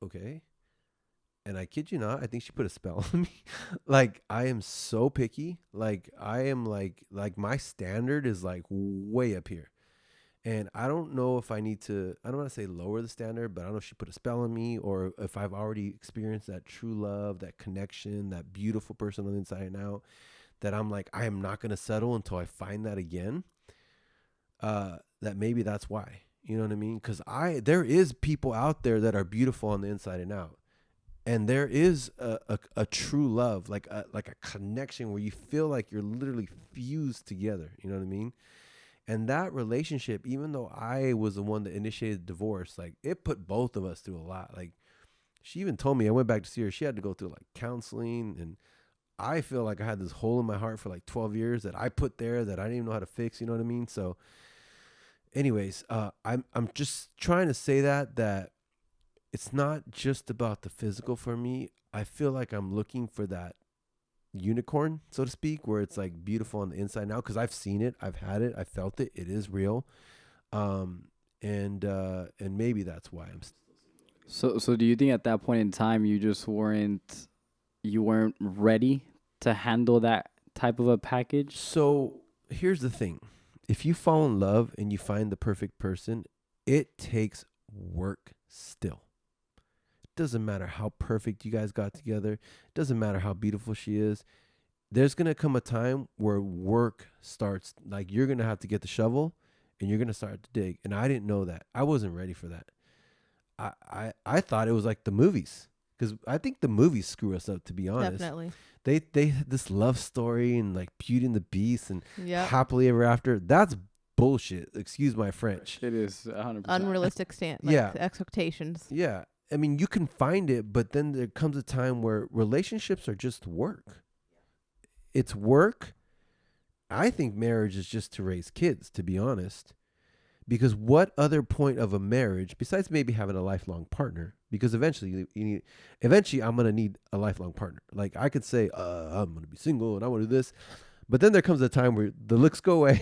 [SPEAKER 2] okay. And I kid you not, I think she put a spell on me. Like, I am so picky. Like, I am like my standard is like way up here. And I don't know if I need to, I don't want to say lower the standard, but I don't know if she put a spell on me, or if I've already experienced that true love, that connection, that beautiful person on the inside and out, that I'm like, I am not going to settle until I find that again. That maybe that's why, you know what I mean? Because there is people out there that are beautiful on the inside and out. And there is a true love, like a connection where you feel like you're literally fused together. You know what I mean? And that relationship, even though I was the one that initiated the divorce, like, it put both of us through a lot. Like, she even told me, I went back to see her, she had to go through like counseling, and I feel like I had this hole in my heart for like 12 years that I put there that I didn't even know how to fix. You know what I mean? So anyways, I'm just trying to say that it's not just about the physical for me. I feel like I'm looking for that unicorn, so to speak, where it's like beautiful on the inside now, because I've seen it, I've had it, I felt it, it is real. And maybe that's why I'm
[SPEAKER 1] so do you think at that point in time you just weren't ready to handle that type of a package?
[SPEAKER 2] So here's the thing. If you fall in love and you find the perfect person, it takes work still. Doesn't matter how perfect you guys got together. Doesn't matter how beautiful she is. There's going to come a time where work starts. Like, you're going to have to get the shovel and you're going to start to dig. And I didn't know that. I wasn't ready for that. I thought it was like the movies, because I think the movies screw us up, to be honest.
[SPEAKER 3] Definitely.
[SPEAKER 2] They this love story and like Beauty and the Beast and
[SPEAKER 3] Yep.
[SPEAKER 2] Happily Ever After. That's bullshit. Excuse my French.
[SPEAKER 1] It is 100%.
[SPEAKER 3] Unrealistic expectations.
[SPEAKER 2] Yeah. I mean, you can find it, but then there comes a time where relationships are just work. It's work. I think marriage is just to raise kids, to be honest. Because what other point of a marriage, besides maybe having a lifelong partner, because eventually I'm going to need a lifelong partner. Like, I could say, I'm going to be single and I want to do this. But then there comes a time where the looks go away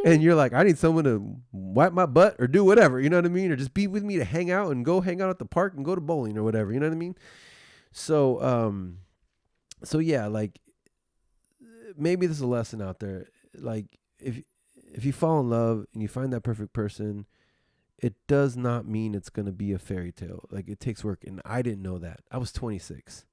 [SPEAKER 2] and you're like, I need someone to wipe my butt or do whatever, you know what I mean? Or just be with me to hang out and go hang out at the park and go to bowling or whatever, you know what I mean? So, yeah, like, maybe there's a lesson out there. Like, if you fall in love and you find that perfect person, it does not mean it's going to be a fairy tale. Like, it takes work, and I didn't know that. I was 26.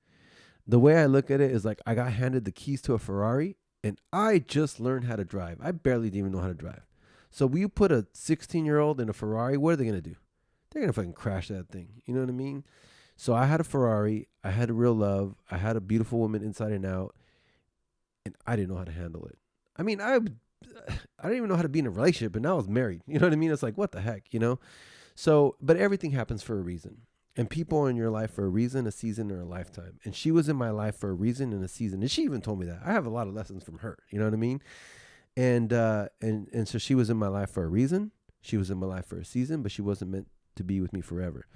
[SPEAKER 2] The way I look at it is like I got handed the keys to a Ferrari, and I just learned how to drive. I barely didn't even know how to drive. So we put a 16-year-old in a Ferrari, what are they going to do? They're going to fucking crash that thing. You know what I mean? So I had a Ferrari. I had a real love. I had a beautiful woman inside and out, and I didn't know how to handle it. I mean, I didn't even know how to be in a relationship, and now I was married. You know what I mean? It's like, what the heck, you know? So, but everything happens for a reason. And people are in your life for a reason, a season, or a lifetime. And she was in my life for a reason and a season. And she even told me that. I have a lot of lessons from her. You know what I mean? And so she was in my life for a reason. She was in my life for a season, but she wasn't meant to be with me forever.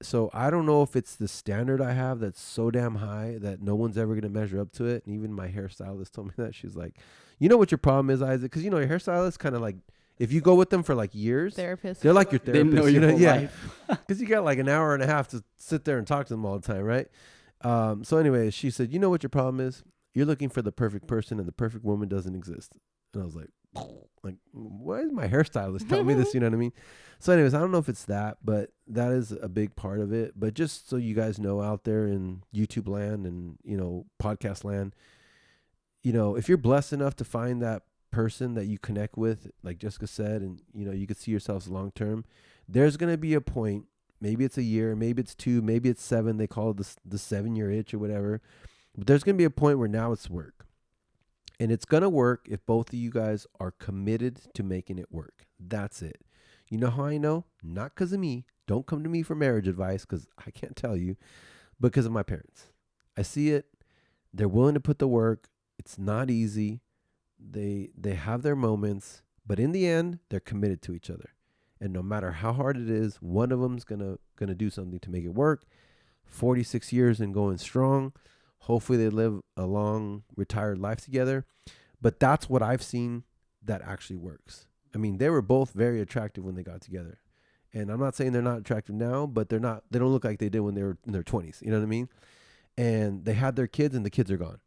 [SPEAKER 2] So I don't know if it's the standard I have that's so damn high that no one's ever going to measure up to it. And even my hairstylist told me that. She's like, you know what your problem is, Isaac? Because, you know, your hairstylist kind of like, if you go with them for like years,
[SPEAKER 3] Therapist.
[SPEAKER 2] they're like your therapist.
[SPEAKER 1] They know your whole
[SPEAKER 2] yeah.
[SPEAKER 1] life.
[SPEAKER 2] Because you got like an hour and a half to sit there and talk to them all the time, right? So anyway, she said, you know what your problem is? You're looking for the perfect person, and the perfect woman doesn't exist. And I was like, why is my hairstylist telling me this? You know what I mean? So anyways, I don't know if it's that, but that is a big part of it. But just so you guys know out there in YouTube land and, you know, podcast land, you know, if you're blessed enough to find that person that you connect with, like Jessica said, and, you know, you could see yourselves long term, there's going to be a point, maybe it's a year, maybe it's 2, maybe it's 7. They call it the 7-year itch or whatever. But there's going to be a point where now it's work. And it's going to work if both of you guys are committed to making it work. That's it. You know how I know? Not because of me. Don't come to me for marriage advice because I can't tell you. Because of my parents. I see it. They're willing to put the work. It's not easy. They have their moments. But in the end, they're committed to each other. And no matter how hard it is, one of them's gonna do something to make it work. 46 years and going strong. Hopefully they live a long retired life together. But that's what I've seen that actually works. I mean, they were both very attractive when they got together. And I'm not saying they're not attractive now, but they don't look like they did when they were in their 20s. You know what I mean? And they had their kids, and the kids are gone.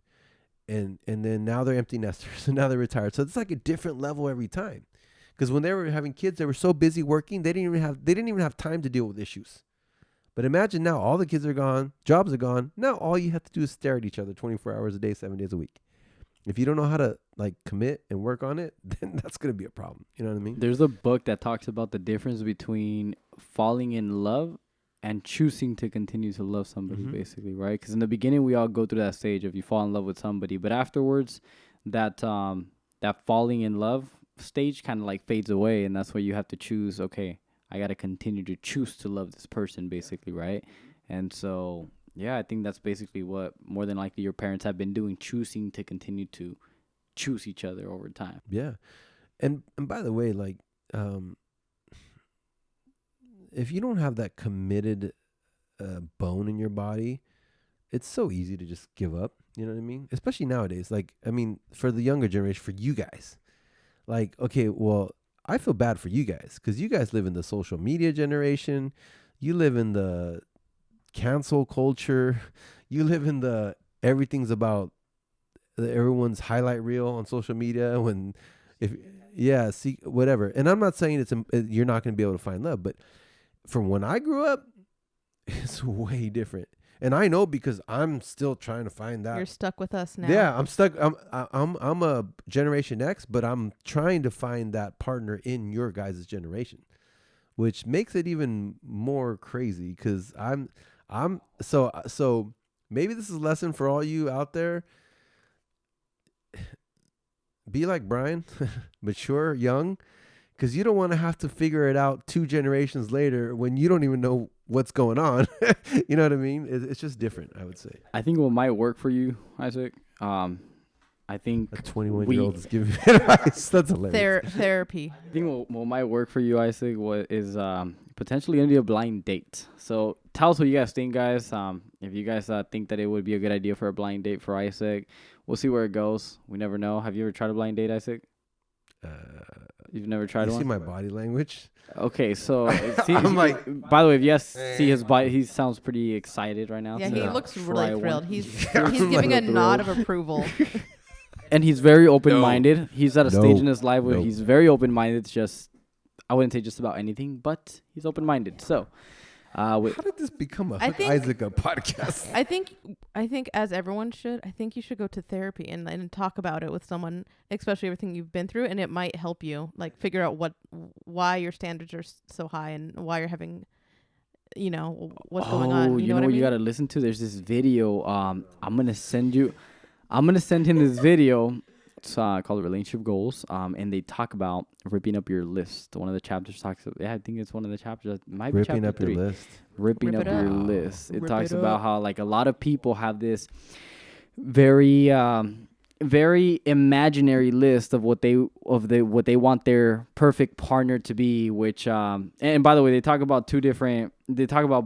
[SPEAKER 2] And then now they're empty nesters, and now they're retired. So it's like a different level every time. Because when they were having kids, they were so busy working, they didn't even have time to deal with issues. But imagine now all the kids are gone, jobs are gone. Now all you have to do is stare at each other 24 hours a day, 7 days a week. If you don't know how to like commit and work on it, then that's going to be a problem. You know what I mean?
[SPEAKER 1] There's a book that talks about the difference between falling in love and choosing to continue to love somebody, basically, right? Because in the beginning, we all go through that stage of you fall in love with somebody, but afterwards, that falling in love stage kind of like fades away, and that's where you have to choose. Okay, I got to continue to choose to love this person, basically, right? And so, yeah, I think that's basically what more than likely your parents have been doing, choosing to continue to choose each other over time.
[SPEAKER 2] Yeah, and by the way, like, if you don't have that committed bone in your body, it's so easy to just give up. You know what I mean? Especially nowadays. Like, I mean, for the younger generation, for you guys, like, okay, well, I feel bad for you guys because you guys live in the social media generation. You live in the cancel culture. You live in the everything's about everyone's highlight reel on social media. See, whatever. And I'm not saying you're not going to be able to find love, but from when I grew up, it's way different. And I know because I'm still trying to find that.
[SPEAKER 3] You're stuck with us now.
[SPEAKER 2] Yeah, I'm stuck. I'm a Generation X, but I'm trying to find that partner in your guys' generation, which makes it even more crazy because so maybe this is a lesson for all you out there. Be like Brian, mature, young, because you don't want to have to figure it out 2 generations later when you don't even know what's going on. You know what I mean? It's just different, I would say.
[SPEAKER 1] I think what might work for you, Isaac, I think
[SPEAKER 2] a 21-year-old is giving me advice. That's hilarious.
[SPEAKER 3] Therapy.
[SPEAKER 1] I think what might work for you, Isaac, is potentially going to be a blind date. So tell us what you guys think, guys. If you guys think that it would be a good idea for a blind date for Isaac, we'll see where it goes. We never know. Have you ever tried a blind date, Isaac? You've never tried one?
[SPEAKER 2] You see my body language?
[SPEAKER 1] Okay, so
[SPEAKER 2] I'm like,
[SPEAKER 1] by the way, if you guys see his body, he sounds pretty excited right now.
[SPEAKER 3] Yeah, he looks really thrilled. He's
[SPEAKER 2] I'm
[SPEAKER 3] giving
[SPEAKER 2] like
[SPEAKER 3] a nod of approval.
[SPEAKER 1] And he's very open-minded. He's at a stage in his life where
[SPEAKER 2] No.
[SPEAKER 1] he's very open-minded. It's just I wouldn't say just about anything, but he's open-minded. So,
[SPEAKER 2] How did this become a
[SPEAKER 3] I
[SPEAKER 2] Hook
[SPEAKER 3] think-
[SPEAKER 2] Isaac podcast?
[SPEAKER 3] I think as everyone should, I think you should go to therapy and talk about it with someone, especially everything you've been through, and it might help you like figure out why your standards are so high and why you're having, what's going on.
[SPEAKER 1] You know
[SPEAKER 3] what I
[SPEAKER 1] what
[SPEAKER 3] mean?
[SPEAKER 1] you got to listen to? There's this video. I'm going to send him this video. It's called Relationship Goals. And they talk about ripping up your list. One of the chapters talks about, I think it's one of the chapters. It might be
[SPEAKER 2] Ripping
[SPEAKER 1] chapter
[SPEAKER 2] up
[SPEAKER 1] 3.
[SPEAKER 2] your list.
[SPEAKER 1] Ripping
[SPEAKER 3] Rip
[SPEAKER 1] up
[SPEAKER 3] it
[SPEAKER 1] your
[SPEAKER 3] up.
[SPEAKER 1] list. It
[SPEAKER 3] Rip
[SPEAKER 1] talks
[SPEAKER 3] it
[SPEAKER 1] about
[SPEAKER 3] up.
[SPEAKER 1] how like a lot of people have this very very imaginary list of what they want their perfect partner to be, which and by the way, they talk about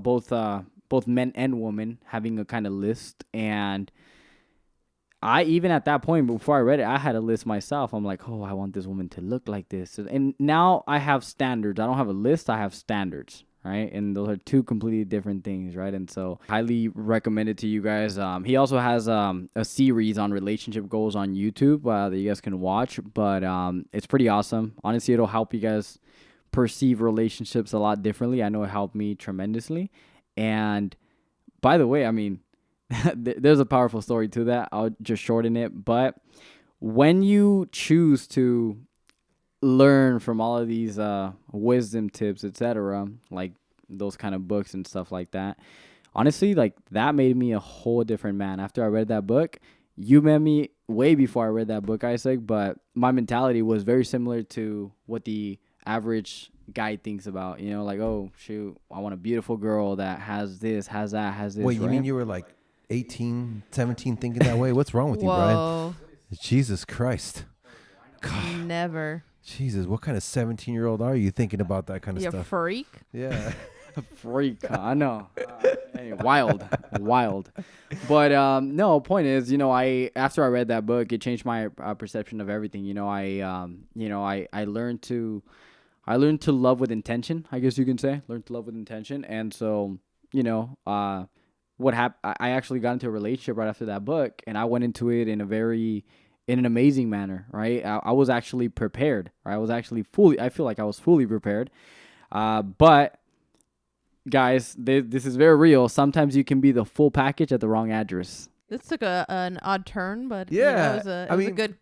[SPEAKER 1] both men and women having a kind of list. And I, even at that point, before I read it, I had a list myself. I'm like, oh, I want this woman to look like this. And now I have standards. I don't have a list. I have standards, right? And those are two completely different things, right? And so highly recommend it to you guys. He also has a series on relationship goals on YouTube that you guys can watch. But it's pretty awesome. Honestly, it'll help you guys perceive relationships a lot differently. I know it helped me tremendously. And by the way, I mean, there's a powerful story to that. I'll just shorten it. But when you choose to learn from all of these wisdom tips, etc., like those kind of books and stuff like that, honestly, like that made me a whole different man. After I read that book, you met me way before I read that book, Isaac, but my mentality was very similar to what the average guy thinks about, like, oh shoot, I want a beautiful girl that has this, has that, has this.
[SPEAKER 2] Wait, you
[SPEAKER 1] right?
[SPEAKER 2] mean you were like 18, 17 thinking that way? What's wrong with you, Brian?
[SPEAKER 3] Whoa,
[SPEAKER 2] Jesus Christ. God.
[SPEAKER 3] never.
[SPEAKER 2] Jesus, what kind of 17-year-old are you thinking about that kind of
[SPEAKER 3] You
[SPEAKER 2] stuff?
[SPEAKER 3] freak.
[SPEAKER 2] Yeah.
[SPEAKER 1] Freak. I know. Hey, wild. But no, point is, after I read that book, it changed my perception of everything. I learned to love with intention, I guess you can say. Learn to love with intention. And so, what happened, I actually got into a relationship right after that book, and I went into it in an amazing manner, right? I was actually prepared, right? I feel like I was fully prepared. But guys, this is very real. Sometimes you can be the full package at the wrong address.
[SPEAKER 3] This took an odd turn, but
[SPEAKER 2] Yeah,
[SPEAKER 3] it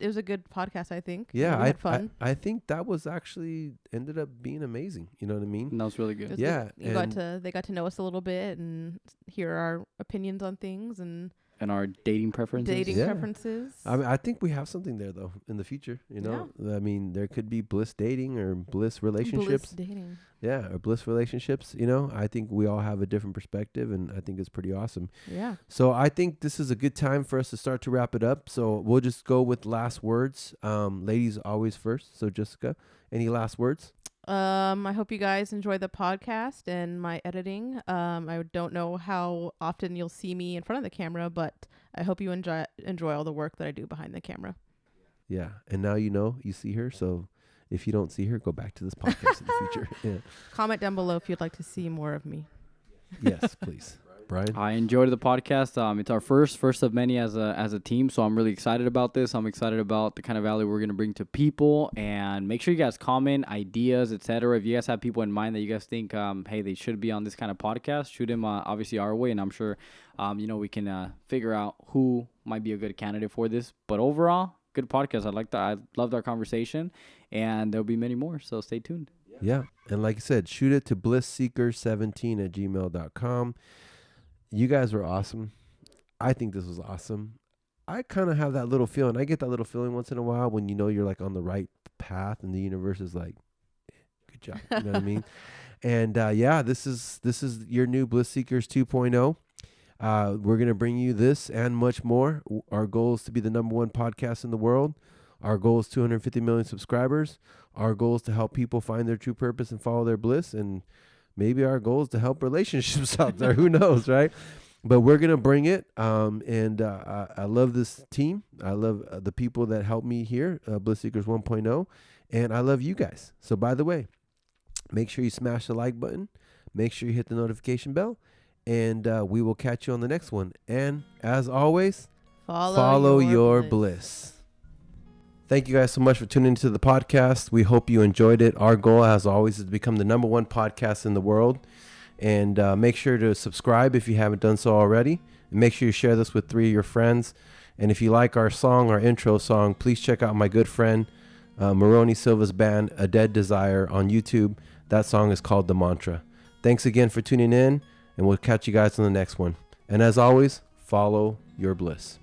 [SPEAKER 3] was a good podcast, I think.
[SPEAKER 2] Yeah,
[SPEAKER 3] we had fun.
[SPEAKER 2] I think that was actually ended up being amazing. You know what I mean?
[SPEAKER 1] And that was really good.
[SPEAKER 3] It was
[SPEAKER 2] Yeah,
[SPEAKER 3] good. They got to know us a little bit and hear our opinions on things and
[SPEAKER 1] And our dating preferences.
[SPEAKER 2] Yeah.
[SPEAKER 3] preferences.
[SPEAKER 2] I think we have something there though in the future. I mean, there could be bliss dating or bliss relationships.
[SPEAKER 3] Bliss dating.
[SPEAKER 2] Yeah, or bliss relationships. I think we all have a different perspective, and I think it's pretty awesome.
[SPEAKER 3] Yeah.
[SPEAKER 2] So I think this is a good time for us to start to wrap it up. So we'll just go with last words. Ladies always first. So Jessica, any last words?
[SPEAKER 3] I hope you guys enjoy the podcast and my editing. I don't know how often you'll see me in front of the camera, but I hope you enjoy all the work that I do behind the camera.
[SPEAKER 2] Yeah, and now you see her. So if you don't see her, go back to this podcast in the future. Yeah.
[SPEAKER 3] Comment down below if you'd like to see more of me.
[SPEAKER 2] Yes, please. Brian?
[SPEAKER 1] I enjoyed the podcast. It's our first of many as a team, so I'm really excited about this. I'm excited about the kind of value we're going to bring to people, and make sure you guys comment ideas, etc. If you guys have people in mind that you guys think, hey, they should be on this kind of podcast, shoot them obviously our way, and I'm sure, we can figure out who might be a good candidate for this. But overall, good podcast. I loved our conversation, and there'll be many more, so stay tuned.
[SPEAKER 2] Yeah, and like I said, shoot it to blissseekers17@gmail.com. You guys were awesome. I think this was awesome. I kind of have that little feeling. I get that little feeling once in a while when you're like on the right path and the universe is like, good job. You know what I mean? And this is your new Bliss Seekers 2.0. We're going to bring you this and much more. Our goal is to be the #1 podcast in the world. Our goal is 250 million subscribers. Our goal is to help people find their true purpose and follow their bliss. And maybe our goal is to help relationships out there. Who knows, right? But we're going to bring it. I love this team. I love the people that help me here, Bliss Seekers 1.0. And I love you guys. So, by the way, make sure you smash the like button. Make sure you hit the notification bell. And we will catch you on the next one. And as always, follow your bliss. Thank you guys so much for tuning into the podcast. We hope you enjoyed it. Our goal, as always, is to become the #1 podcast in the world. And make sure to subscribe if you haven't done so already. And make sure you share this with 3 of your friends. And if you like our song, our intro song, please check out my good friend Maroney Silva's band, A Dead Desire, on YouTube. That song is called The Mantra. Thanks again for tuning in, and we'll catch you guys on the next one. And as always, follow your bliss.